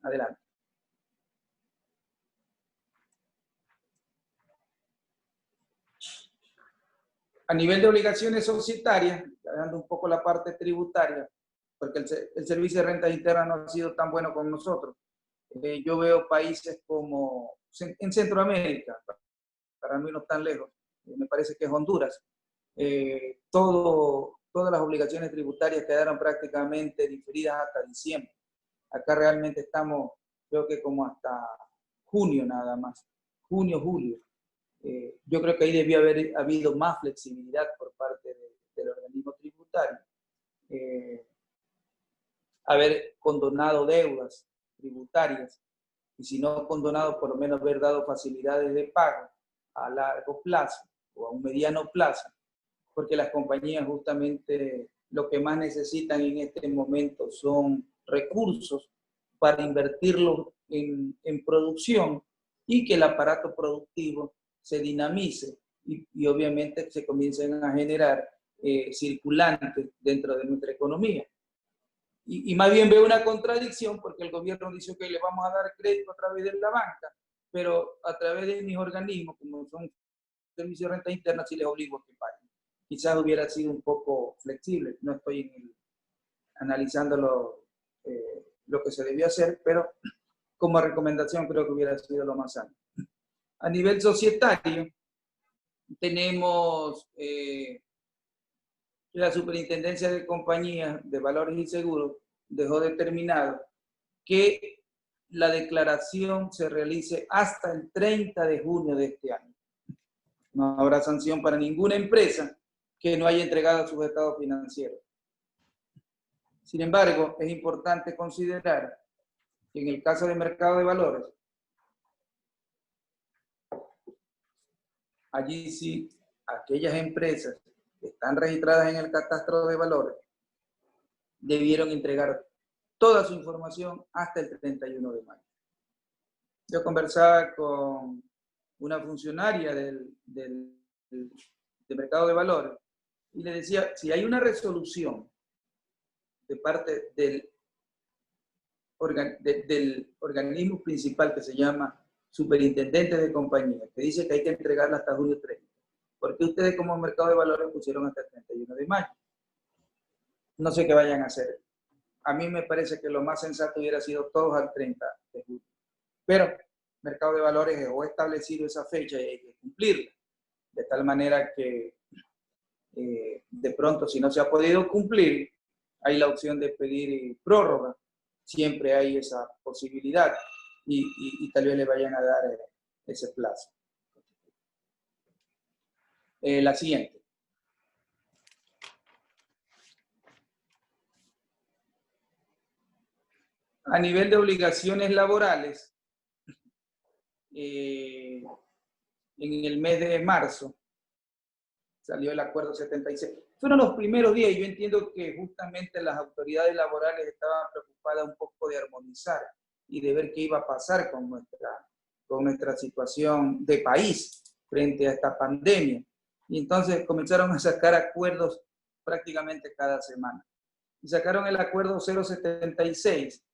Adelante. A nivel de obligaciones societarias, dando un poco la parte tributaria, porque el servicio de renta interna no ha sido tan bueno con nosotros. Yo veo países como en Centroamérica, para mí no tan lejos, me parece que es Honduras. Todas las obligaciones tributarias quedaron prácticamente diferidas hasta diciembre. Acá realmente estamos, creo que como hasta junio nada más, junio, julio. Yo creo que ahí debió haber habido más flexibilidad por parte del organismo tributario. Haber condonado deudas tributarias y si no condonado, por lo menos haber dado facilidades de pago a largo plazo o a un mediano plazo, porque las compañías justamente lo que más necesitan en este momento son recursos para invertirlos en producción y que el aparato productivo se dinamice y obviamente se comiencen a generar circulantes dentro de nuestra economía. Y más bien veo una contradicción porque el gobierno dice que le vamos a dar crédito a través de la banca, pero a través de mis organismos, como son servicios de renta interna, sí les obligo a que paguen. Quizás hubiera sido un poco flexible, no estoy analizando lo que se debió hacer, pero como recomendación creo que hubiera sido lo más sano. A nivel societario, tenemos la Superintendencia de Compañías de Valores y Seguros dejó determinado que la declaración se realice hasta el 30 de junio de este año. No habrá sanción para ninguna empresa que no haya entregado sus estados financieros. Sin embargo, es importante considerar que en el caso del mercado de valores, allí sí, aquellas empresas que están registradas en el catastro de valores debieron entregar toda su información hasta el 31 de mayo. Yo conversaba con una funcionaria del mercado de valores y le decía, si hay una resolución de parte del organismo principal que se llama Superintendente de Compañía, que dice que hay que entregarla hasta junio 30, ¿por qué ustedes como mercado de valores pusieron hasta el 31 de mayo? No sé qué vayan a hacer. A mí me parece que lo más sensato hubiera sido todos al 30 de julio. Pero mercado de valores dejó establecido esa fecha y hay que cumplirla. De tal manera que de pronto, si no se ha podido cumplir, hay la opción de pedir prórroga. Siempre hay esa posibilidad y tal vez le vayan a dar ese plazo. La siguiente. A nivel de obligaciones laborales, en el mes de marzo salió el acuerdo 76. Fueron los primeros días y yo entiendo que justamente las autoridades laborales estaban preocupadas un poco de armonizar y de ver qué iba a pasar con nuestra situación de país frente a esta pandemia. Y entonces comenzaron a sacar acuerdos prácticamente cada semana. Y sacaron el acuerdo 076,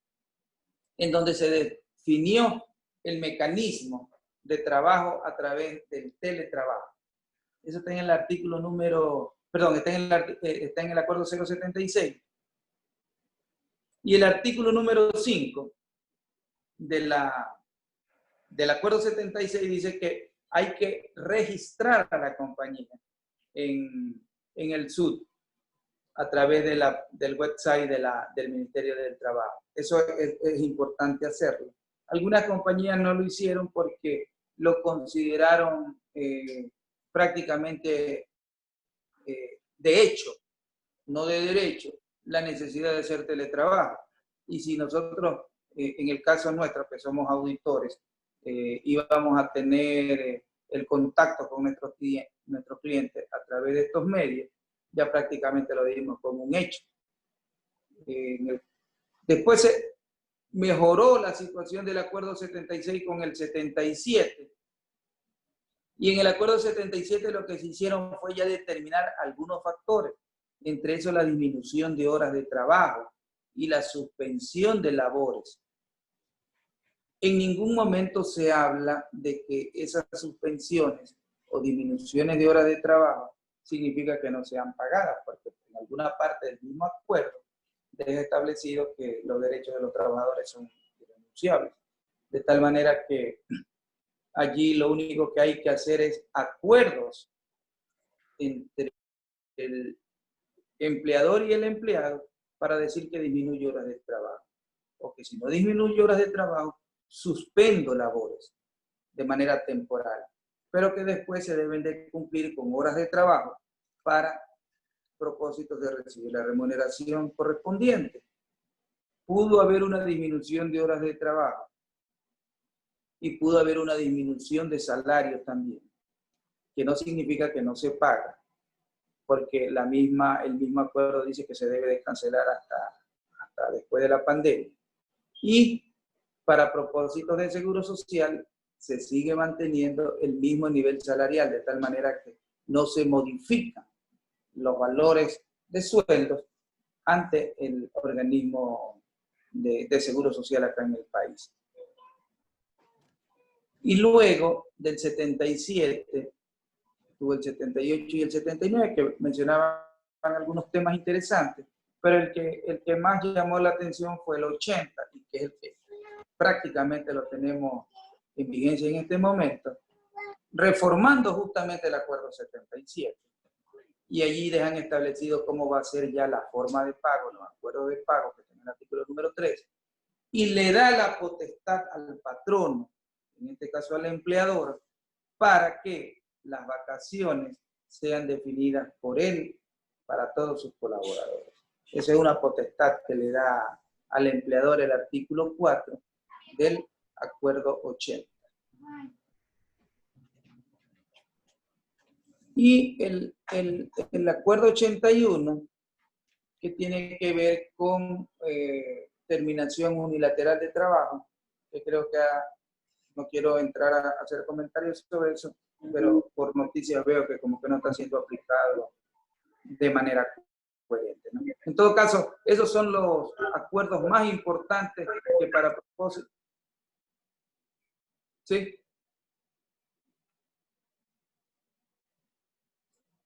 en donde se definió el mecanismo de trabajo a través del teletrabajo. Eso está en el artículo número, perdón, está en el acuerdo 076. Y el artículo número 5 del Acuerdo 76 dice que hay que registrar a la compañía en el SUD a través del website del Ministerio del Trabajo. Eso es importante hacerlo. Algunas compañías no lo hicieron porque lo consideraron prácticamente de hecho, no de derecho, la necesidad de hacer teletrabajo. Y si nosotros, en el caso nuestro, que somos auditores, íbamos a tener el contacto con nuestros clientes a través de estos medios, ya prácticamente lo dimos como un hecho. Después se mejoró la situación del Acuerdo 76 con el 77. Y en el Acuerdo 77 lo que se hicieron fue ya determinar algunos factores, entre esos la disminución de horas de trabajo y la suspensión de labores. En ningún momento se habla de que esas suspensiones o disminuciones de horas de trabajo significa que no sean pagadas, porque en alguna parte del mismo acuerdo deja establecido que los derechos de los trabajadores son irrenunciables. De tal manera que allí lo único que hay que hacer es acuerdos entre el empleador y el empleado para decir que disminuye horas de trabajo. O que si no disminuye horas de trabajo, suspendo labores de manera temporal, pero que después se deben de cumplir con horas de trabajo para propósitos de recibir la remuneración correspondiente. Pudo haber una disminución de horas de trabajo y pudo haber una disminución de salario también, que no significa que no se paga, porque el mismo acuerdo dice que se debe de cancelar hasta después de la pandemia. Y para propósitos de seguro social se sigue manteniendo el mismo nivel salarial, de tal manera que no se modifican los valores de sueldos ante el organismo de seguro social acá en el país. Y luego del 77, tuvo el 78 y el 79, que mencionaban algunos temas interesantes, pero el que más llamó la atención fue el 80, y que es el que prácticamente lo tenemos en vigencia en este momento, reformando justamente el Acuerdo 77. Y allí dejan establecido cómo va a ser ya la forma de pago, los acuerdos de pago que tiene el artículo número 3, y le da la potestad al patrono, en este caso al empleador, para que las vacaciones sean definidas por él para todos sus colaboradores. Esa es una potestad que le da al empleador el artículo 4 del Acuerdo 80. Y el Acuerdo 81, que tiene que ver con terminación unilateral de trabajo, que creo que no quiero entrar a hacer comentarios sobre eso, pero por noticias veo que como que no está siendo aplicado de manera coherente, ¿no? En todo caso, esos son los acuerdos más importantes que para propósito. ¿Sí?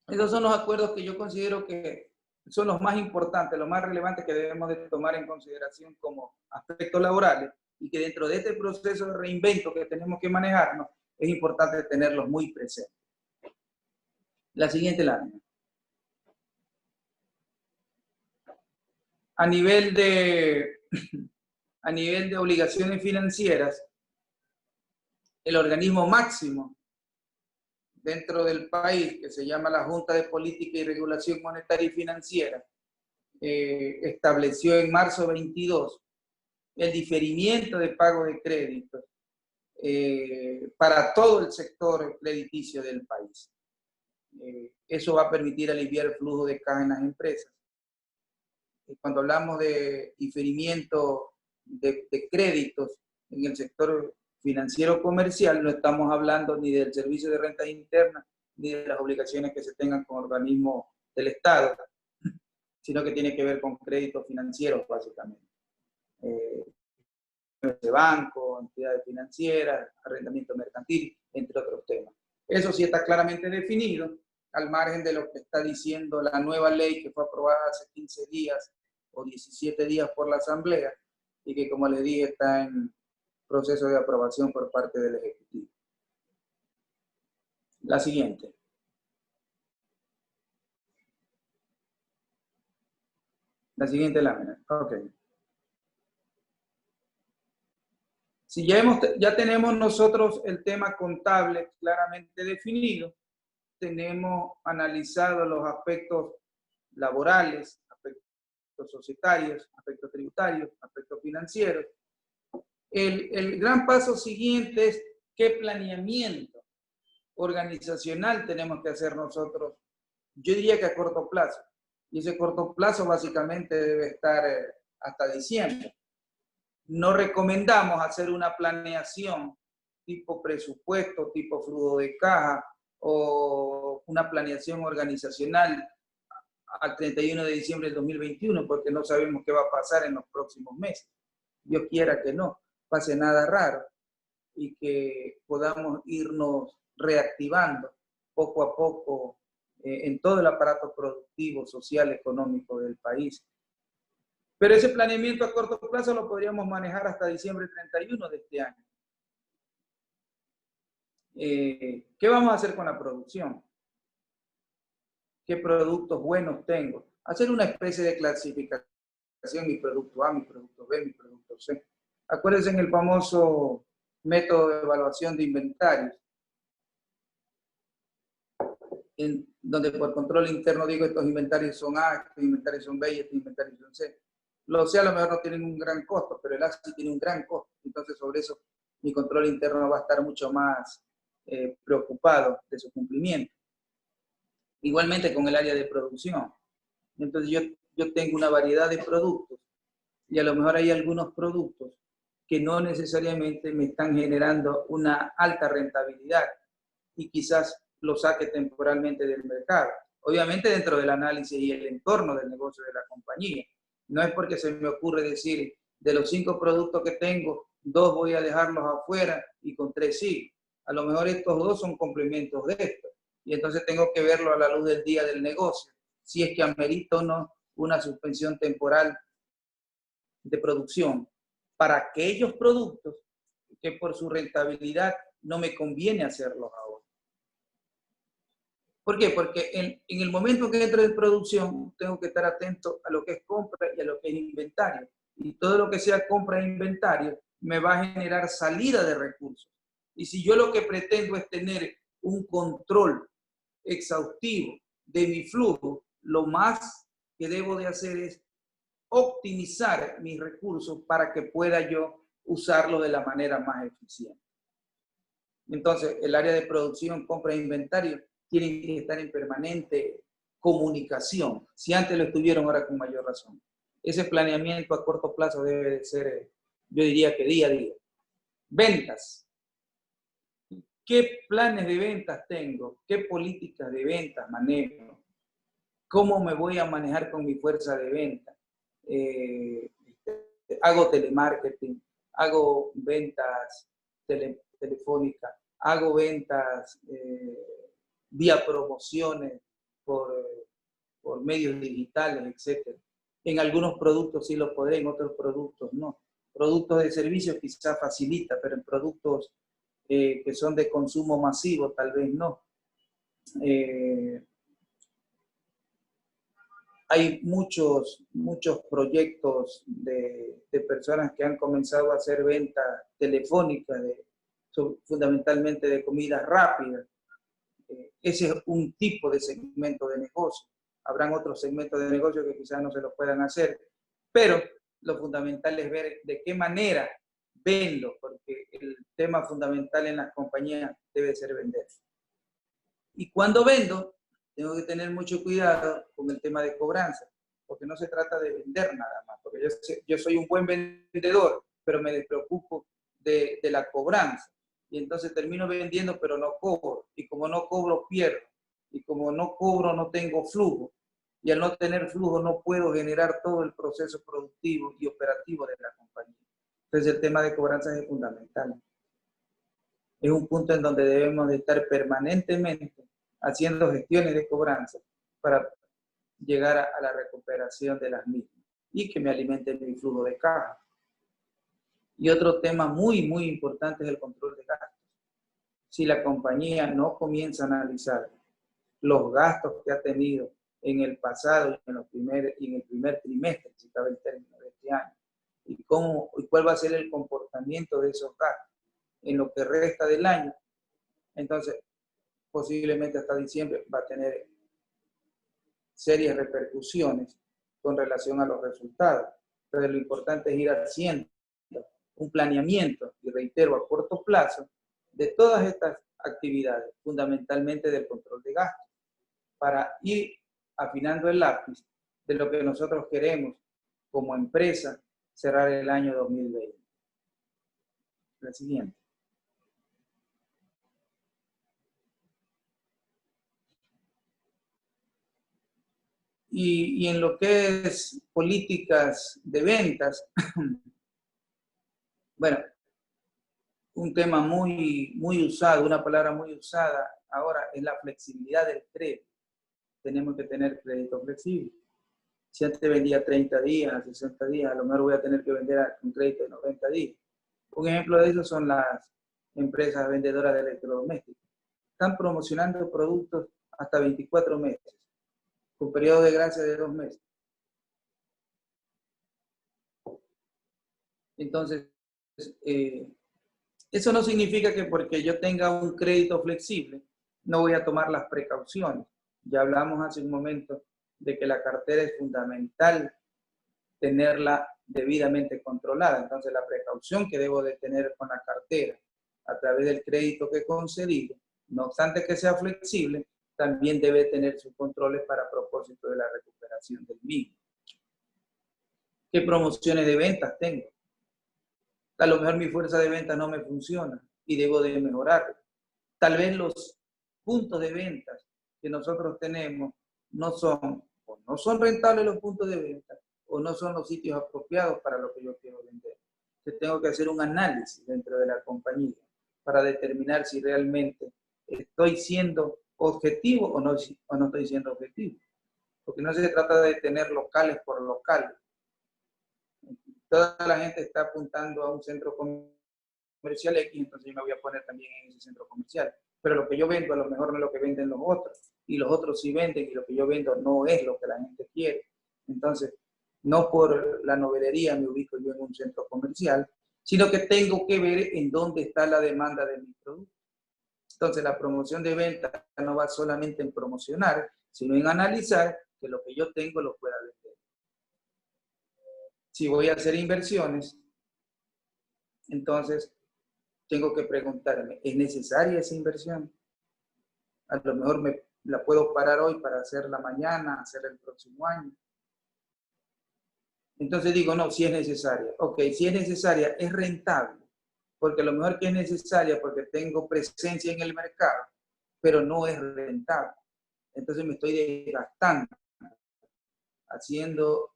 Esos son los acuerdos que yo considero que son los más importantes, los más relevantes que debemos de tomar en consideración como aspectos laborales, y que dentro de este proceso de reinvento que tenemos que manejarnos, es importante tenerlos muy presentes. La siguiente lámina. A nivel de obligaciones financieras, el organismo máximo dentro del país, que se llama la Junta de Política y Regulación Monetaria y Financiera, estableció en marzo 22 el diferimiento de pago de créditos para todo el sector crediticio del país. Eso va a permitir aliviar el flujo de caja en las empresas. Cuando hablamos de diferimiento de créditos en el sector financiero comercial, no estamos hablando ni del servicio de rentas internas, ni de las obligaciones que se tengan con organismos del Estado, sino que tiene que ver con créditos financieros, básicamente. De banco, entidades financieras, arrendamiento mercantil, entre otros temas. Eso sí está claramente definido, al margen de lo que está diciendo la nueva ley que fue aprobada hace 15 días o 17 días por la Asamblea, y que, como les dije, está en proceso de aprobación por parte del Ejecutivo. La siguiente. La siguiente lámina. Ok. Si ya tenemos nosotros el tema contable claramente definido, tenemos analizado los aspectos laborales, aspectos societarios, aspectos tributarios, aspectos financieros. El gran paso siguiente es qué planeamiento organizacional tenemos que hacer nosotros, yo diría que a corto plazo. Y ese corto plazo básicamente debe estar hasta diciembre. No recomendamos hacer una planeación tipo presupuesto, tipo flujo de caja o una planeación organizacional al 31 de diciembre del 2021 porque no sabemos qué va a pasar en los próximos meses. Dios quiera que no pase nada raro y que podamos irnos reactivando poco a poco en todo el aparato productivo, social, económico del país. Pero ese planeamiento a corto plazo lo podríamos manejar hasta diciembre 31 de este año. ¿Qué vamos a hacer con la producción? ¿Qué productos buenos tengo? Hacer una especie de clasificación, mi producto A, mi producto B, mi producto C. Acuérdense en el famoso método de evaluación de inventarios, en donde por control interno digo estos inventarios son A, estos inventarios son B y estos inventarios son C. Los C a lo mejor no tienen un gran costo, pero el A sí tiene un gran costo. Entonces sobre eso mi control interno va a estar mucho más preocupado de su cumplimiento. Igualmente con el área de producción. Entonces yo tengo una variedad de productos y a lo mejor hay algunos productos que no necesariamente me están generando una alta rentabilidad y quizás lo saque temporalmente del mercado. Obviamente dentro del análisis y el entorno del negocio de la compañía. No es porque se me ocurre decir, de los 5 productos que tengo, 2 voy a dejarlos afuera y con 3 sí. A lo mejor estos 2 son complementos de esto. Y entonces tengo que verlo a la luz del día del negocio. Si es que amerita o no una suspensión temporal de producción para aquellos productos que por su rentabilidad no me conviene hacerlos ahora. ¿Por qué? Porque en el momento que entro en producción, tengo que estar atento a lo que es compra y a lo que es inventario. Y todo lo que sea compra e inventario me va a generar salida de recursos. Y si yo lo que pretendo es tener un control exhaustivo de mi flujo, lo más que debo de hacer es optimizar mis recursos para que pueda yo usarlo de la manera más eficiente. Entonces, el área de producción, compra e inventario tienen que estar en permanente comunicación. Si antes lo estuvieron, ahora con mayor razón. Ese planeamiento a corto plazo debe de ser, yo diría que día a día. Ventas. ¿Qué planes de ventas tengo? ¿Qué políticas de ventas manejo? ¿Cómo me voy a manejar con mi fuerza de venta? Hago telemarketing, hago ventas telefónicas, hago ventas vía promociones por medios digitales, etc. En algunos productos sí lo podré, en otros productos no. Productos de servicios quizás facilita, pero en productos que son de consumo masivo tal vez no. Hay muchos proyectos de personas que han comenzado a hacer ventas telefónicas, fundamentalmente de comida rápida. Ese es un tipo de segmento de negocio. Habrán otros segmentos de negocio que quizás no se lo puedan hacer, pero lo fundamental es ver de qué manera vendo, porque el tema fundamental en las compañías debe ser vender. Y cuando vendo, tengo que tener mucho cuidado con el tema de cobranza, porque no se trata de vender nada más, porque yo soy un buen vendedor, pero me despreocupo de la cobranza. Y entonces termino vendiendo, pero no cobro. Y como no cobro, pierdo. Y como no cobro, no tengo flujo. Y al no tener flujo, no puedo generar todo el proceso productivo y operativo de la compañía. Entonces el tema de cobranza es fundamental. Es un punto en donde debemos de estar permanentemente haciendo gestiones de cobranza para llegar a la recuperación de las mismas y que me alimente mi flujo de caja. Y otro tema muy, muy importante es el control de gastos. Si la compañía no comienza a analizar los gastos que ha tenido en el pasado y en el primer trimestre, si cabe el término de este año, y cuál va a ser el comportamiento de esos gastos en lo que resta del año, entonces posiblemente hasta diciembre va a tener serias repercusiones con relación a los resultados. Entonces lo importante es ir haciendo un planeamiento, y reitero, a corto plazo, de todas estas actividades, fundamentalmente del control de gastos, para ir afinando el lápiz de lo que nosotros queremos como empresa cerrar el año 2020. La siguiente. Y en lo que es políticas de ventas, bueno, un tema muy usado, una palabra muy usada ahora es la flexibilidad del crédito. Tenemos que tener crédito flexible. Si antes vendía 30 días, 60 días, a lo mejor voy a tener que vender un crédito de 90 días. Un ejemplo de eso son las empresas vendedoras de electrodomésticos. Están promocionando productos hasta 24 meses, con periodo de gracia de 2 meses. Entonces, eso no significa que porque yo tenga un crédito flexible, no voy a tomar las precauciones. Ya hablamos hace un momento de que la cartera es fundamental tenerla debidamente controlada. Entonces, la precaución que debo de tener con la cartera a través del crédito que he concedido, no obstante que sea flexible, también debe tener sus controles para propósito de la recuperación del mismo. ¿Qué promociones de ventas tengo? A lo mejor mi fuerza de venta no me funciona y debo de mejorar. Tal vez los puntos de ventas que nosotros tenemos no son rentables los puntos de venta o no son los sitios apropiados para lo que yo quiero vender. Entonces tengo que hacer un análisis dentro de la compañía para determinar si realmente estoy siendo objetivo o no estoy siendo objetivo. Porque no se trata de tener locales por locales. Toda la gente está apuntando a un centro comercial X, entonces yo me voy a poner también en ese centro comercial. Pero lo que yo vendo a lo mejor no es lo que venden los otros. Y los otros sí venden y lo que yo vendo no es lo que la gente quiere. Entonces, no por la novelería me ubico yo en un centro comercial, sino que tengo que ver en dónde está la demanda de mi producto. Entonces, la promoción de venta no va solamente en promocionar, sino en analizar que lo que yo tengo lo pueda vender. Si voy a hacer inversiones, entonces tengo que preguntarme, ¿es necesaria esa inversión? A lo mejor la puedo parar hoy para hacerla mañana, hacerla el próximo año. Entonces digo, no, si es necesaria. Ok, si es necesaria, es rentable. Porque a lo mejor que es necesaria porque tengo presencia en el mercado, pero no es rentable. Entonces me estoy desgastando, haciendo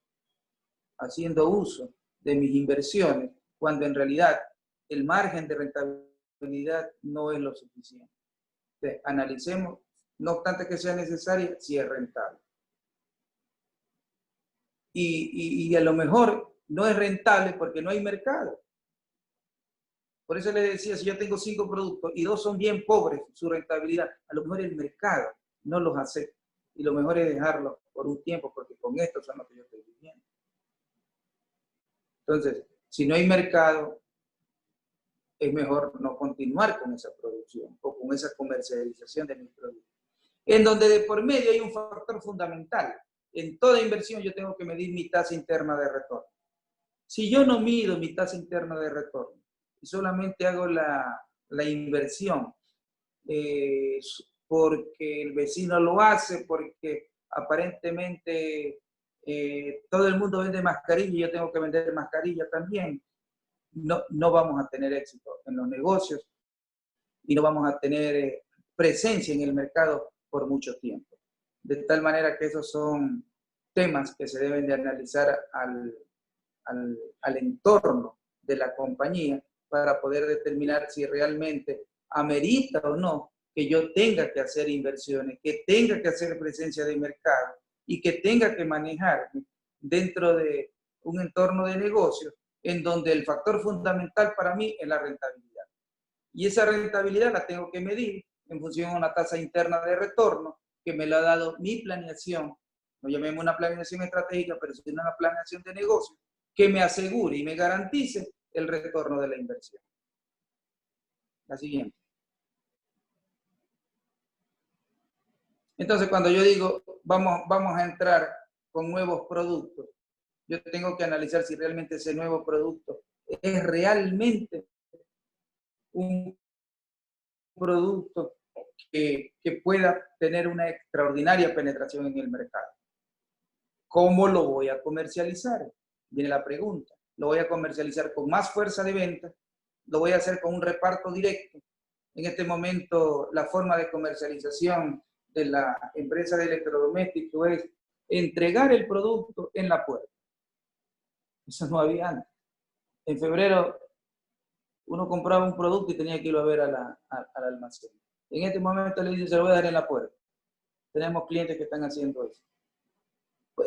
uso de mis inversiones, cuando en realidad el margen de rentabilidad no es lo suficiente. Entonces, analicemos, no obstante que sea necesaria, si es rentable. Y a lo mejor no es rentable porque no hay mercado. Por eso les decía, si yo tengo 5 productos y 2 son bien pobres, su rentabilidad, a lo mejor el mercado no los acepta. Y lo mejor es dejarlos por un tiempo, porque con estos son los que yo estoy viviendo. Entonces, si no hay mercado, es mejor no continuar con esa producción o con esa comercialización de mis productos. En donde de por medio hay un factor fundamental. En toda inversión yo tengo que medir mi tasa interna de retorno. Si yo no mido mi tasa interna de retorno y solamente hago la inversión porque el vecino lo hace, porque aparentemente todo el mundo vende mascarilla y yo tengo que vender mascarilla también, no vamos a tener éxito en los negocios y no vamos a tener presencia en el mercado por mucho tiempo. De tal manera que esos son temas que se deben de analizar al entorno de la compañía para poder determinar si realmente amerita o no que yo tenga que hacer inversiones, que tenga que hacer presencia de mercado y que tenga que manejar dentro de un entorno de negocios en donde el factor fundamental para mí es la rentabilidad. Y esa rentabilidad la tengo que medir en función de una tasa interna de retorno que me la ha dado mi planeación, no llamemos una planeación estratégica, pero sino una planeación de negocio, que me asegure y me garantice el retorno de la inversión. La siguiente. Entonces, cuando yo digo, vamos a entrar con nuevos productos, yo tengo que analizar si realmente ese nuevo producto es realmente un producto que pueda tener una extraordinaria penetración en el mercado. ¿Cómo lo voy a comercializar? Viene la pregunta. ¿Lo voy a comercializar con más fuerza de venta? ¿Lo voy a hacer con un reparto directo? En este momento, la forma de comercialización de la empresa de electrodomésticos es entregar el producto en la puerta. Eso no había antes. En febrero, uno compraba un producto y tenía que irlo a ver al almacén. En este momento le dicen, se lo voy a dar en la puerta. Tenemos clientes que están haciendo eso.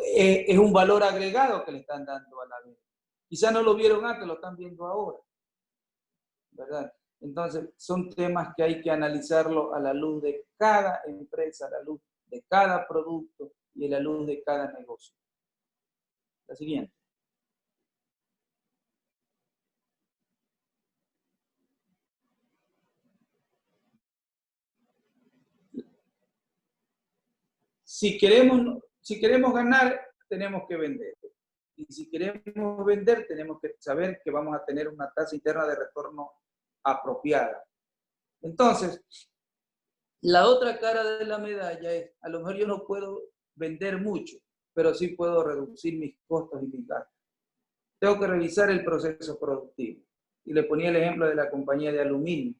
Es un valor agregado que le están dando a la venta. Quizás no lo vieron antes, lo están viendo ahora, ¿verdad? Entonces, son temas que hay que analizarlo a la luz de cada empresa, a la luz de cada producto y a la luz de cada negocio. La siguiente. Si queremos ganar, tenemos que vender. Y si queremos vender, tenemos que saber que vamos a tener una tasa interna de retorno apropiada. Entonces, la otra cara de la medalla es, a lo mejor yo no puedo vender mucho, pero sí puedo reducir mis costos y mis gastos. Tengo que revisar el proceso productivo. Y le ponía el ejemplo de la compañía de aluminio,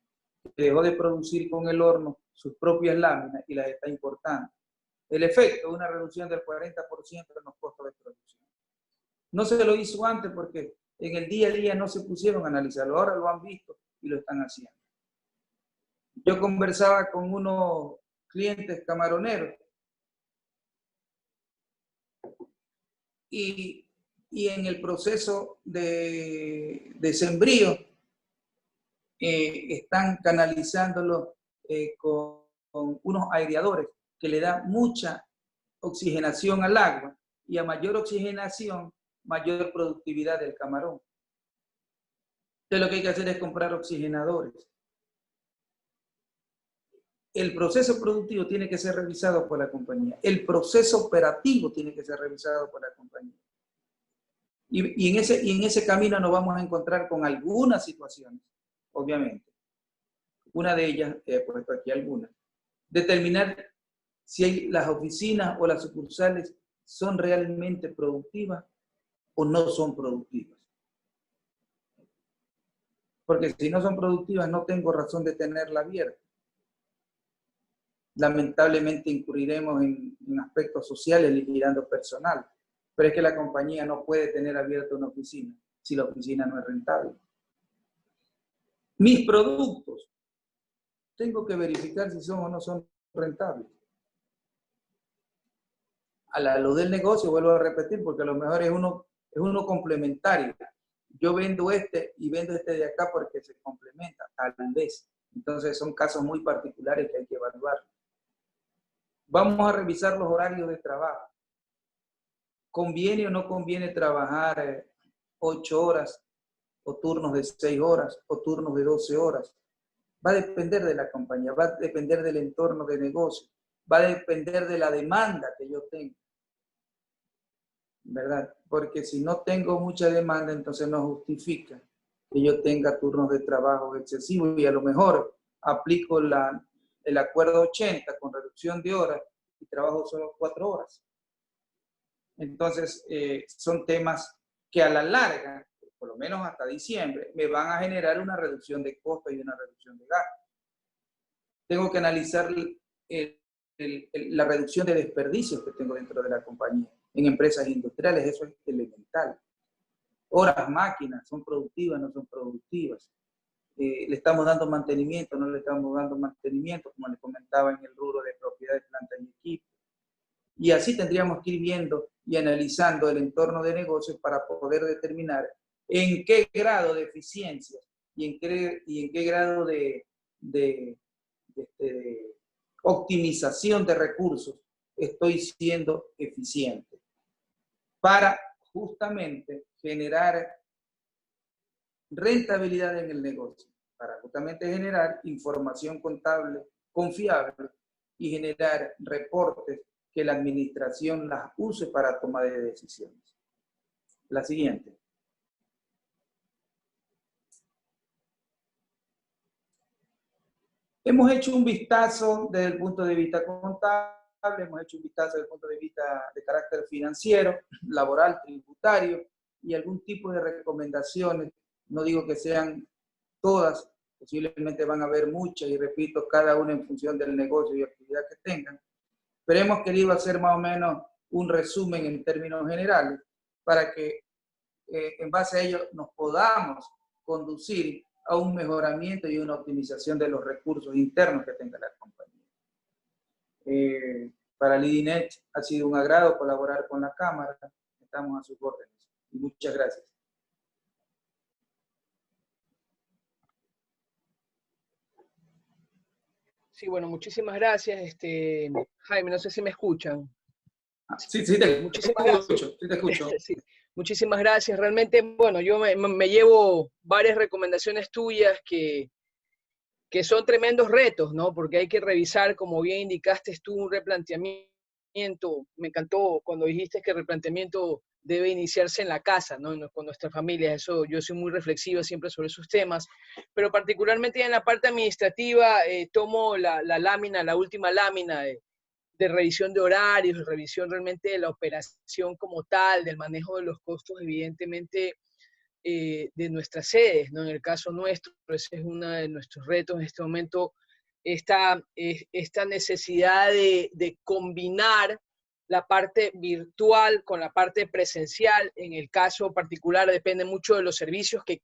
que dejó de producir con el horno sus propias láminas y las está importando. El efecto es una reducción del 40% en los costos de producción. No se lo hizo antes porque en el día a día no se pusieron a analizarlo, ahora lo han visto y lo están haciendo. Yo conversaba con unos clientes camaroneros y en el proceso de sembrío están canalizándolo con unos aireadores que le dan mucha oxigenación al agua y a mayor oxigenación, mayor productividad del camarón. Entonces lo que hay que hacer es comprar oxigenadores. El proceso productivo tiene que ser revisado por la compañía. El proceso operativo tiene que ser revisado por la compañía. Y en ese camino nos vamos a encontrar con algunas situaciones, obviamente. Una de ellas, he puesto aquí algunas. Determinar si las oficinas o las sucursales son realmente productivas o no son productivas. Porque si no son productivas, no tengo razón de tenerla abierta. Lamentablemente incurriremos en aspectos sociales liquidando personal. Pero es que la compañía no puede tener abierta una oficina si la oficina no es rentable. Mis productos, tengo que verificar si son o no son rentables. A la luz del negocio, vuelvo a repetir, porque a lo mejor es uno complementario. Yo vendo este y vendo este de acá porque se complementa, tal vez. Entonces son casos muy particulares que hay que evaluar. Vamos a revisar los horarios de trabajo. ¿Conviene o no conviene trabajar 8 horas o turnos de 6 horas o turnos de 12 horas? Va a depender de la compañía, va a depender del entorno de negocio, va a depender de la demanda que yo tengo, ¿verdad? Porque si no tengo mucha demanda, entonces no justifica que yo tenga turnos de trabajo excesivos y a lo mejor aplico el acuerdo 80 con reducción de horas y trabajo solo 4 horas. Entonces, son temas que a la larga, por lo menos hasta diciembre, me van a generar una reducción de costos y una reducción de gastos. Tengo que analizar la reducción de desperdicios que tengo dentro de la compañía. En empresas industriales eso es elemental. Horas máquinas, ¿son productivas, no son productivas? ¿Le estamos dando mantenimiento, no le estamos dando mantenimiento? Como les comentaba en el rubro de propiedad de planta y equipo. Y así tendríamos que ir viendo y analizando el entorno de negocios para poder determinar en qué grado de eficiencia y en qué grado de optimización de recursos estoy siendo eficiente para justamente generar rentabilidad en el negocio, para justamente generar información contable confiable y generar reportes que la administración las use para toma de decisiones. La siguiente. Hemos hecho un vistazo desde el punto de vista contable, hemos hecho un vistazo desde el punto de vista de carácter financiero, laboral, tributario y algún tipo de recomendaciones. No digo que sean todas, posiblemente van a haber muchas y repito, cada una en función del negocio y actividad que tengan, pero hemos querido hacer más o menos un resumen en términos generales para que en base a ello nos podamos conducir a un mejoramiento y una optimización de los recursos internos que tenga la compañía. Para Lidinet ha sido un agrado colaborar con la Cámara, estamos a sus órdenes y muchas gracias. Sí, bueno, muchísimas gracias, Jaime, no sé si me escuchan. Sí, te escucho. Sí, muchísimas gracias. Realmente, bueno, yo me llevo varias recomendaciones tuyas que son tremendos retos, ¿no? Porque hay que revisar, como bien indicaste tú, un replanteamiento. Me encantó cuando dijiste que el replanteamiento debe iniciarse en la casa, ¿no? Con nuestra familia. Eso, yo soy muy reflexiva siempre sobre esos temas, pero particularmente en la parte administrativa tomo la lámina, la última lámina de revisión de horarios, de revisión realmente de la operación como tal, del manejo de los costos, evidentemente, de nuestras sedes, ¿no? En el caso nuestro, ese es uno de nuestros retos en este momento, esta necesidad de combinar la parte virtual con la parte presencial. En el caso particular depende mucho de los servicios que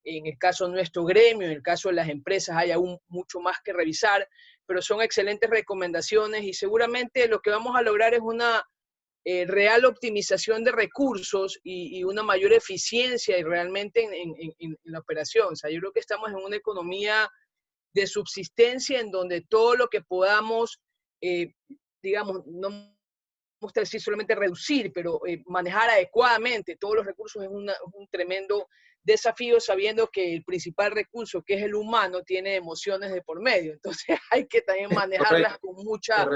en el caso de nuestro gremio, en el caso de las empresas hay aún mucho más que revisar, pero son excelentes recomendaciones y seguramente lo que vamos a lograr es una real optimización de recursos y una mayor eficiencia y realmente en la operación. O sea, yo creo que estamos en una economía de subsistencia en donde todo lo que podamos, digamos, no me gusta decir solamente reducir, pero manejar adecuadamente todos los recursos es un tremendo desafío, sabiendo que el principal recurso, que es el humano, tiene emociones de por medio. Entonces hay que también manejarlas con mucha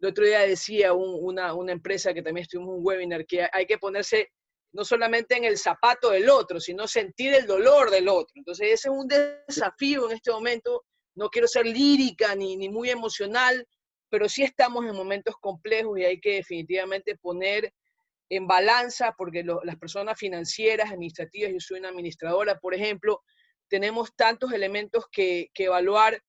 el otro día decía una empresa que también estuvimos en un webinar que hay que ponerse no solamente en el zapato del otro, sino sentir el dolor del otro. Entonces ese es un desafío en este momento. No quiero ser lírica ni muy emocional, pero sí estamos en momentos complejos y hay que definitivamente poner en balanza, porque las personas financieras, administrativas, yo soy una administradora, por ejemplo, tenemos tantos elementos que evaluar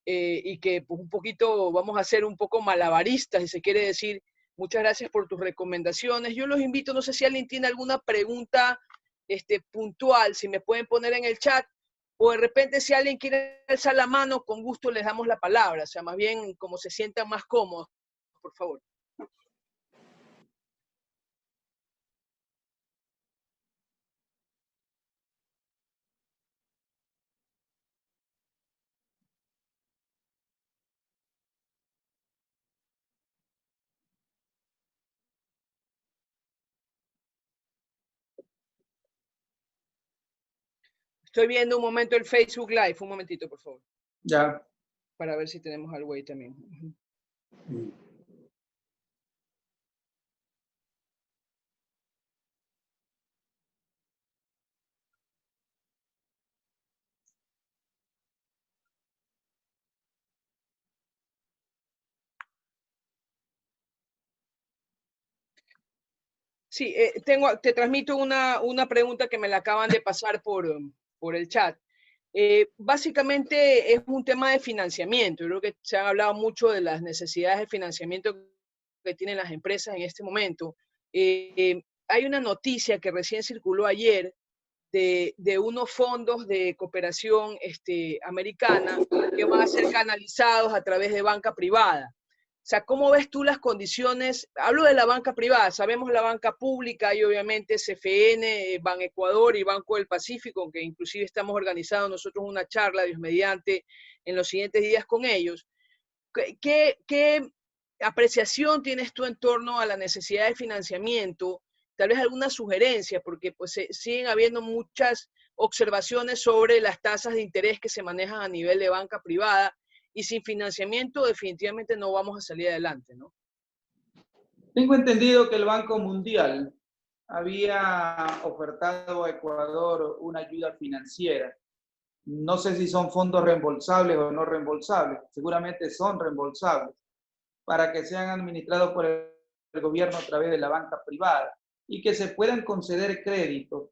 y que pues, un poquito vamos a ser un poco malabaristas, si se quiere decir. Muchas gracias por tus recomendaciones. Yo los invito, no sé si alguien tiene alguna pregunta puntual, si me pueden poner en el chat, o de repente si alguien quiere alzar la mano, con gusto les damos la palabra. O sea, más bien como se sientan más cómodos, por favor. Estoy viendo un momento el Facebook Live, un momentito, por favor. Ya. Para ver si tenemos algo ahí también. Sí, te transmito una pregunta que me la acaban de pasar por el chat. Básicamente es un tema de financiamiento. Yo creo que se han hablado mucho de las necesidades de financiamiento que tienen las empresas en este momento. Hay una noticia que recién circuló ayer de unos fondos de cooperación americana que van a ser canalizados a través de banca privada. O sea, ¿cómo ves tú las condiciones? Hablo de la banca privada, sabemos la banca pública y obviamente CFN, Banecuador y Banco del Pacífico, que inclusive estamos organizando nosotros una charla, Dios mediante, en los siguientes días con ellos. ¿Qué apreciación tienes tú en torno a la necesidad de financiamiento? Tal vez alguna sugerencia, porque pues siguen habiendo muchas observaciones sobre las tasas de interés que se manejan a nivel de banca privada, y sin financiamiento definitivamente no vamos a salir adelante, ¿no? Tengo entendido que el Banco Mundial había ofertado a Ecuador una ayuda financiera. No sé si son fondos reembolsables o no reembolsables, seguramente son reembolsables, para que sean administrados por el gobierno a través de la banca privada y que se puedan conceder créditos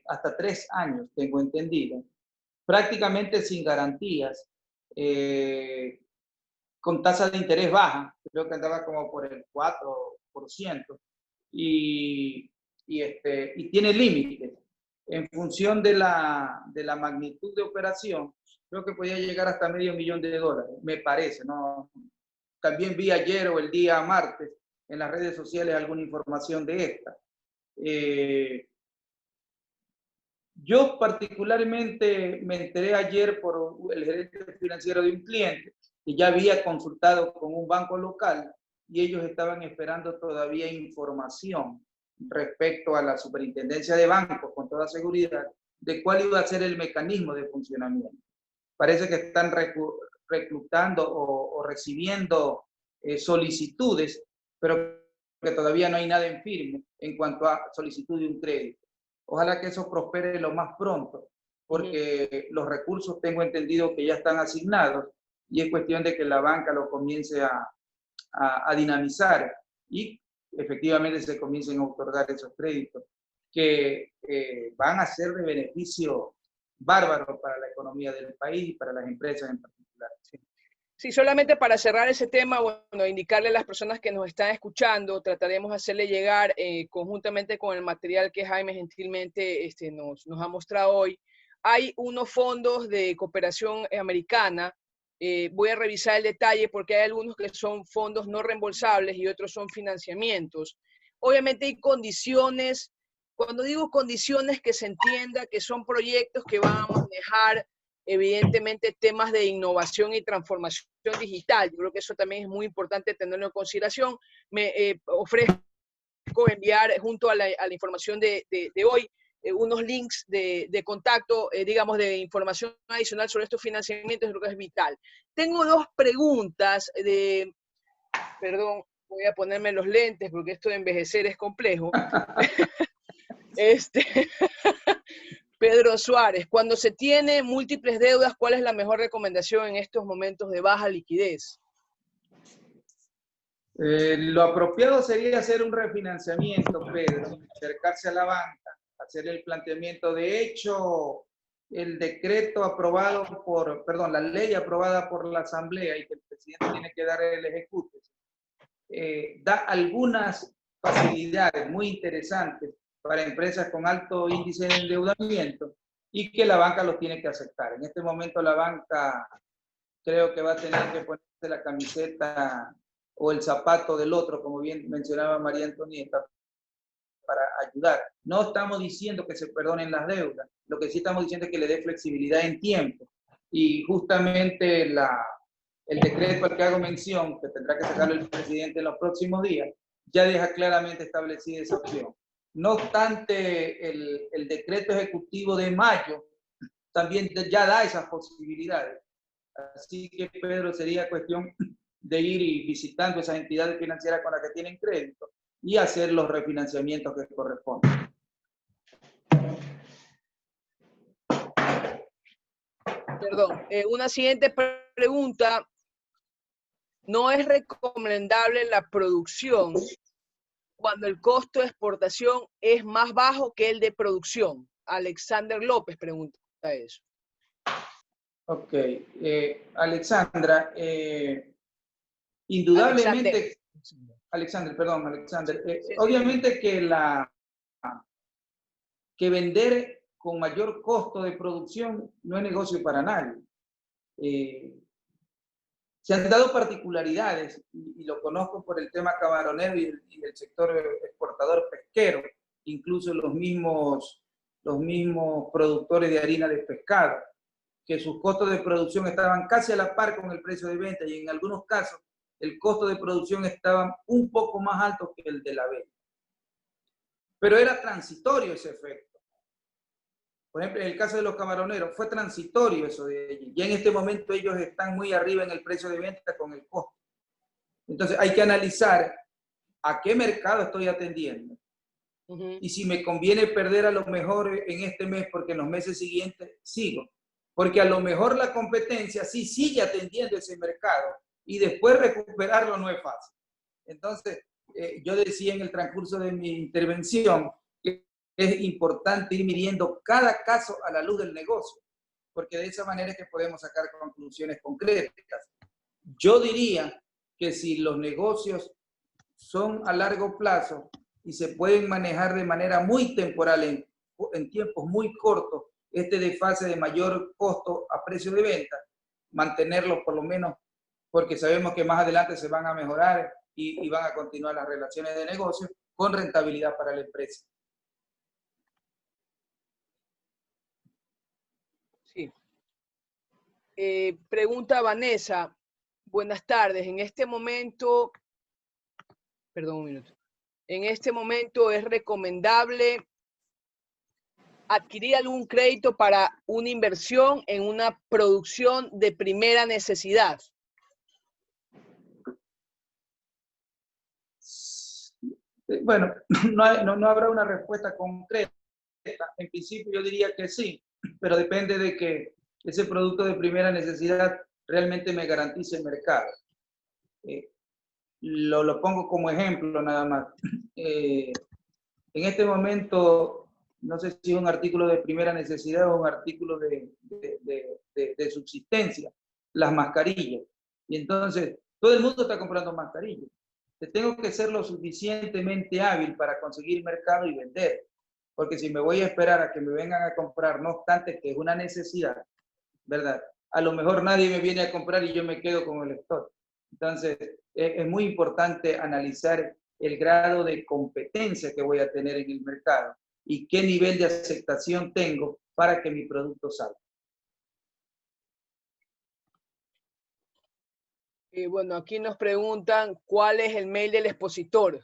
hasta 3 años, tengo entendido, prácticamente sin garantías, con tasa de interés baja, creo que andaba como por el 4%, y, y tiene límites. En función de la magnitud de operación, creo que podía llegar hasta $500,000, me parece, ¿no? También vi ayer o el día martes en las redes sociales alguna información de esta. Yo particularmente me enteré ayer por el gerente financiero de un cliente que ya había consultado con un banco local y ellos estaban esperando todavía información respecto a la superintendencia de bancos, con toda seguridad, de cuál iba a ser el mecanismo de funcionamiento. Parece que están reclutando o recibiendo solicitudes, pero que todavía no hay nada en firme en cuanto a solicitud de un crédito. Ojalá que eso prospere lo más pronto, porque los recursos tengo entendido que ya están asignados y es cuestión de que la banca lo comience a dinamizar y efectivamente se comiencen a otorgar esos créditos que van a ser de beneficio bárbaro para la economía del país y para las empresas en particular. Sí, solamente para cerrar ese tema, bueno, indicarle a las personas que nos están escuchando, trataremos de hacerle llegar conjuntamente con el material que Jaime gentilmente nos ha mostrado hoy. Hay unos fondos de cooperación americana, voy a revisar el detalle porque hay algunos que son fondos no reembolsables y otros son financiamientos. Obviamente hay condiciones, cuando digo condiciones, que se entienda que son proyectos que van a manejar evidentemente temas de innovación y transformación digital. Yo creo que eso también es muy importante tenerlo en consideración. Me ofrezco enviar junto a la información de hoy unos links de contacto, digamos, de información adicional sobre estos financiamientos, creo que es vital. Tengo dos preguntas perdón, voy a ponerme los lentes porque esto de envejecer es complejo. Pedro Suárez, cuando se tiene múltiples deudas, ¿cuál es la mejor recomendación en estos momentos de baja liquidez? Lo apropiado sería hacer un refinanciamiento, Pedro, acercarse a la banca, hacer el planteamiento. De hecho, el decreto aprobado la ley aprobada por la Asamblea y que el presidente tiene que dar el ejecutivo, da algunas facilidades muy interesantes para empresas con alto índice de endeudamiento y que la banca los tiene que aceptar. En este momento la banca creo que va a tener que ponerse la camiseta o el zapato del otro, como bien mencionaba María Antonieta, para ayudar. No estamos diciendo que se perdonen las deudas, lo que sí estamos diciendo es que le dé flexibilidad en tiempo. Y justamente el decreto al que hago mención, que tendrá que sacarlo el presidente en los próximos días, ya deja claramente establecida esa opción. No obstante, el decreto ejecutivo de mayo también ya da esas posibilidades. Así que, Pedro, sería cuestión de ir y visitando esas entidades financieras con las que tienen crédito y hacer los refinanciamientos que corresponden. Perdón, una siguiente pregunta. ¿No es recomendable la producción cuando el costo de exportación es más bajo que el de producción? Alexander López pregunta eso. Ok. Alexandra, indudablemente... Alexander, obviamente que vender con mayor costo de producción no es negocio para nadie. Se han dado particularidades, y lo conozco por el tema camaronero y el sector exportador pesquero, incluso los mismos productores de harina de pescado, que sus costos de producción estaban casi a la par con el precio de venta, y en algunos casos el costo de producción estaba un poco más alto que el de la venta. Pero era transitorio ese efecto. Por ejemplo, en el caso de los camaroneros, fue transitorio eso de ellos. Y en este momento ellos están muy arriba en el precio de venta con el costo. Entonces hay que analizar a qué mercado estoy atendiendo. Y si me conviene perder a lo mejor en este mes porque en los meses siguientes sigo. Porque a lo mejor la competencia sí sigue atendiendo ese mercado y después recuperarlo no es fácil. Entonces, yo decía en el transcurso de mi intervención que es importante ir midiendo cada caso a la luz del negocio, porque de esa manera es que podemos sacar conclusiones concretas. Yo diría que si los negocios son a largo plazo y se pueden manejar de manera muy temporal en tiempos muy cortos, este desfase de mayor costo a precio de venta, mantenerlo por lo menos, porque sabemos que más adelante se van a mejorar y van a continuar las relaciones de negocio con rentabilidad para la empresa. Sí. Pregunta Vanessa, buenas tardes. En este momento, perdón un minuto, en este momento es recomendable adquirir algún crédito para una inversión en una producción de primera necesidad. Bueno, no habrá una respuesta concreta. En principio yo diría que sí, pero depende de que ese producto de primera necesidad realmente me garantice el mercado. Lo pongo como ejemplo nada más. En este momento, no sé si es un artículo de primera necesidad o un artículo de subsistencia, las mascarillas. Y entonces, todo el mundo está comprando mascarillas. Tengo que ser lo suficientemente hábil para conseguir mercado y vender. Porque si me voy a esperar a que me vengan a comprar, no obstante que es una necesidad, ¿verdad? A lo mejor nadie me viene a comprar y yo me quedo con el stock. Entonces, es muy importante analizar el grado de competencia que voy a tener en el mercado y qué nivel de aceptación tengo para que mi producto salga. Bueno, aquí nos preguntan cuál es el mail del expositor.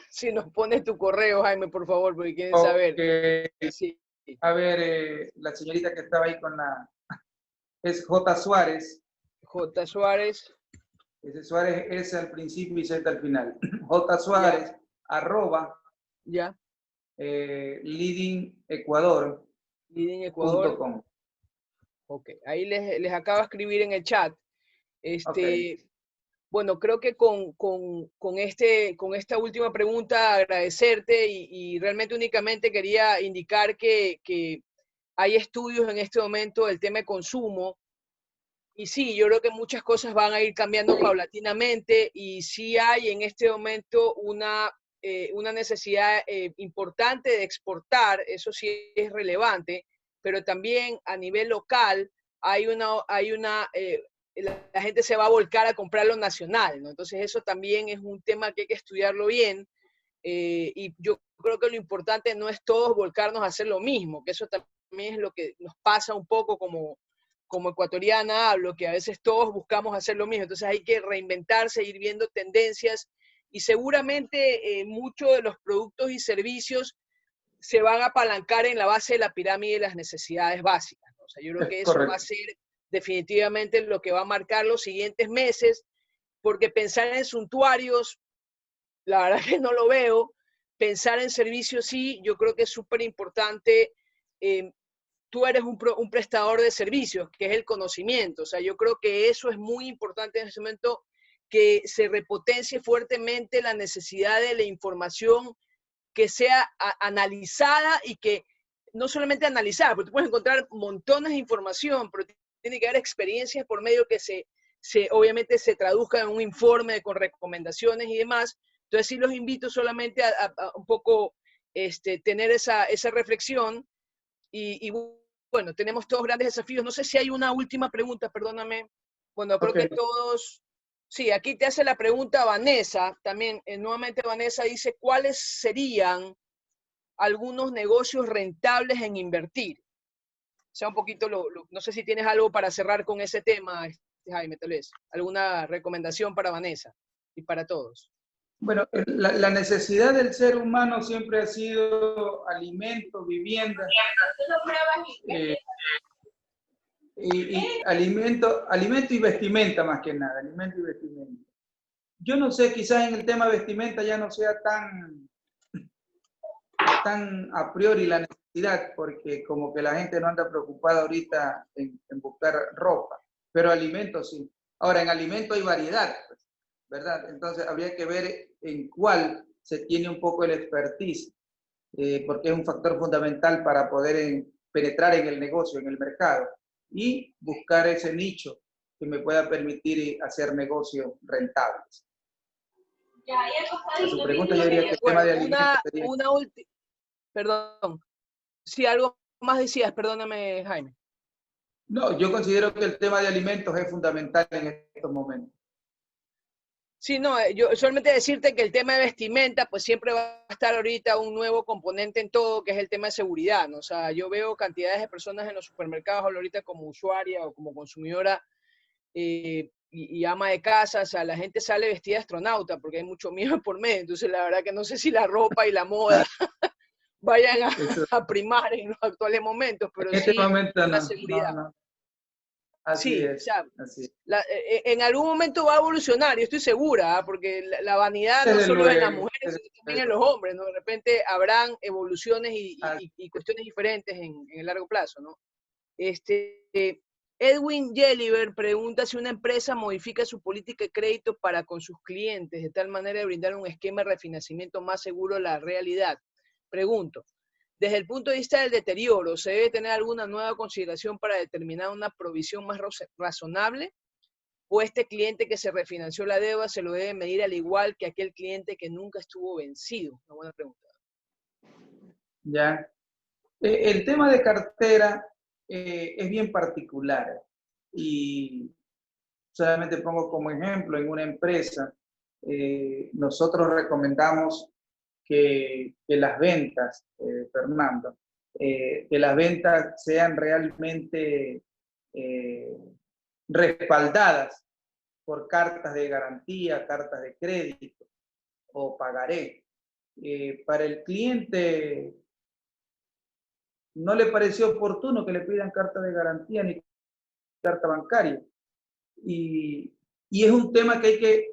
Si nos pones tu correo, Jaime, por favor, porque quieren saber. Sí. A ver, la señorita que estaba ahí con la... Es J. Suárez. J. Suárez. Ese Suárez es al principio y Z al final. J. Suárez, ya. @ ya. leadingecuador.com. leadingecuador.com. Ok, ahí les acabo de escribir en el chat. Okay. Bueno, creo que con esta última pregunta agradecerte y realmente únicamente quería indicar que hay estudios en este momento del tema de consumo y sí, yo creo que muchas cosas van a ir cambiando paulatinamente y sí hay en este momento una necesidad importante de exportar, eso sí es relevante, pero también a nivel local la gente se va a volcar a comprar lo nacional, ¿no? Entonces eso también es un tema que hay que estudiarlo bien y yo creo que lo importante no es todos volcarnos a hacer lo mismo, que eso también es lo que nos pasa un poco como ecuatoriana, hablo, que a veces todos buscamos hacer lo mismo, entonces hay que reinventarse, ir viendo tendencias y seguramente muchos de los productos y servicios se van a apalancar en la base de la pirámide de las necesidades básicas, ¿no? O sea, yo creo que eso Correcto. Va a ser definitivamente lo que va a marcar los siguientes meses, porque pensar en suntuarios, la verdad que no lo veo, pensar en servicios sí, yo creo que es súper importante. Tú eres un prestador de servicios, que es el conocimiento, o sea, yo creo que eso es muy importante en este momento, que se repotencie fuertemente la necesidad de la información que sea analizada y que no solamente analizada, porque tú puedes encontrar montones de información, pero tiene que haber experiencias por medio que obviamente se traduzca en un informe con recomendaciones y demás. Entonces sí los invito solamente a un poco tener esa reflexión y bueno, tenemos todos grandes desafíos. No sé si hay una última pregunta, perdóname. Bueno, creo que todos... Sí, aquí te hace la pregunta Vanessa, también nuevamente Vanessa dice, ¿cuáles serían algunos negocios rentables en invertir? O sea, un poquito, no sé si tienes algo para cerrar con ese tema, Jaime, tal vez. ¿Alguna recomendación para Vanessa y para todos? Bueno, la necesidad del ser humano siempre ha sido alimento, vivienda, y alimento y vestimenta más que nada, alimento y vestimenta. Yo no sé, quizás en el tema vestimenta ya no sea tan a priori la necesidad, porque como que la gente no anda preocupada ahorita en buscar ropa, pero alimentos sí. Ahora, en alimentos hay variedad, pues, ¿verdad? Entonces habría que ver en cuál se tiene un poco el expertise, porque es un factor fundamental para poder penetrar en el negocio, en el mercado, y buscar ese nicho que me pueda permitir hacer negocios rentables. A su pregunta, yo diría que el tema de alimentos sería... Perdón, si algo más decías, perdóname, Jaime. No, yo considero que el tema de alimentos es fundamental en estos momentos. Sí, no, yo solamente decirte que el tema de vestimenta, pues siempre va a estar ahorita un nuevo componente en todo, que es el tema de seguridad, ¿no? O sea, yo veo cantidades de personas en los supermercados ahorita como usuaria o como consumidora y ama de casa, o sea, la gente sale vestida de astronauta porque hay mucho miedo por medio, entonces la verdad que no sé si la ropa y la moda vayan a primar en los actuales momentos, pero en este sí momento la no, seguridad. no. Así Sí, o es, sea, así es. en algún momento va a evolucionar, yo estoy segura, porque la vanidad no Desde solo es en las luego, mujeres, desde sino también en luego. los hombres, ¿no? De repente habrán evoluciones Ah, y cuestiones diferentes en el largo plazo, ¿no? Edwin Jelliver pregunta si una empresa modifica su política de crédito para con sus clientes, de tal manera de brindar un esquema de refinanciamiento más seguro a la realidad. Pregunto, desde el punto de vista del deterioro, ¿se debe tener alguna nueva consideración para determinar una provisión más razonable? ¿O este cliente que se refinanció la deuda se lo debe medir al igual que aquel cliente que nunca estuvo vencido? Una buena pregunta. ya. El tema de cartera es bien particular y solamente pongo como ejemplo en una empresa, nosotros recomendamos que las ventas, Fernando, que las ventas sean realmente respaldadas por cartas de garantía, cartas de crédito o pagaré. Para el cliente no le pareció oportuno que le pidan carta de garantía ni carta bancaria. Y es un tema que hay que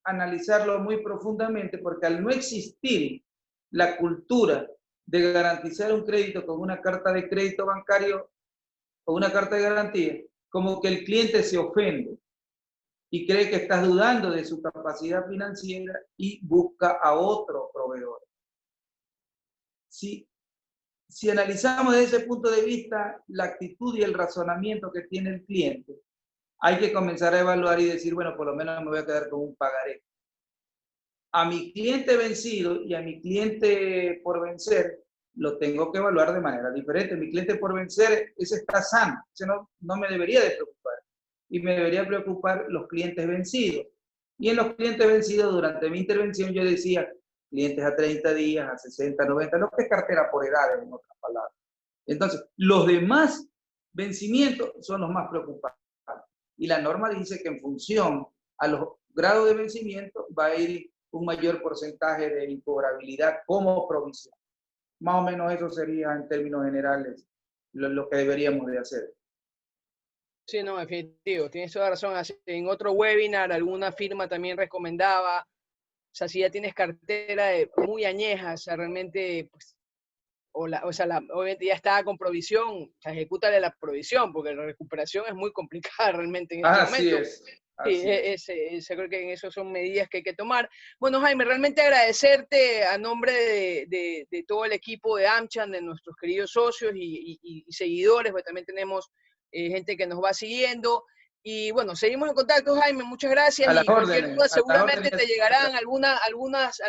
analizarlo muy profundamente porque al no existir la cultura de garantizar un crédito con una carta de crédito bancario o una carta de garantía, como que el cliente se ofende y cree que estás dudando de su capacidad financiera y busca a otro proveedor. Si analizamos desde ese punto de vista la actitud y el razonamiento que tiene el cliente, hay que comenzar a evaluar y decir, bueno, por lo menos me voy a quedar con un pagaré. A mi cliente vencido y a mi cliente por vencer, lo tengo que evaluar de manera diferente. Mi cliente por vencer, ese está sano, ese no me debería de preocupar. Y me debería preocupar los clientes vencidos. Y en los clientes vencidos, durante mi intervención, yo decía, clientes a 30 días, a 60, 90, lo que es cartera por edades, en otras palabras. Entonces, los demás vencimientos son los más preocupantes. Y la norma dice que en función a los grados de vencimiento va a ir un mayor porcentaje de incobrabilidad como provisión. Más o menos eso sería en términos generales lo que deberíamos de hacer. Sí, no, definitivo, tienes toda razón. En otro webinar, alguna firma también recomendaba, o sea, si ya tienes cartera muy añeja, o sea, realmente, pues, obviamente ya está con provisión, o sea, ejecútale la provisión, porque la recuperación es muy complicada realmente en este momento. Sí, creo que en eso son medidas que hay que tomar. Bueno, Jaime, realmente agradecerte a nombre de todo el equipo de AmCham, de nuestros queridos socios y seguidores, porque también tenemos gente que nos va siguiendo. Y bueno, seguimos en contacto, Jaime, muchas gracias. A las Y cualquier órdenes, duda, a las seguramente órdenes. te llegarán algunas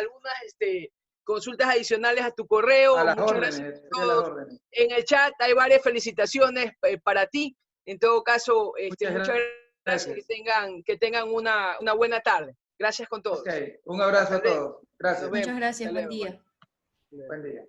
consultas adicionales a tu correo. A las Muchas gracias órdenes, a a las todos. órdenes. En el chat hay varias felicitaciones para ti. En todo caso, Muchas muchas gracias. Gracias. Que tengan una buena tarde. Gracias con todos. Okay. Un abrazo a todos. Gracias. Muchas gracias, buen luego. día. Buen día.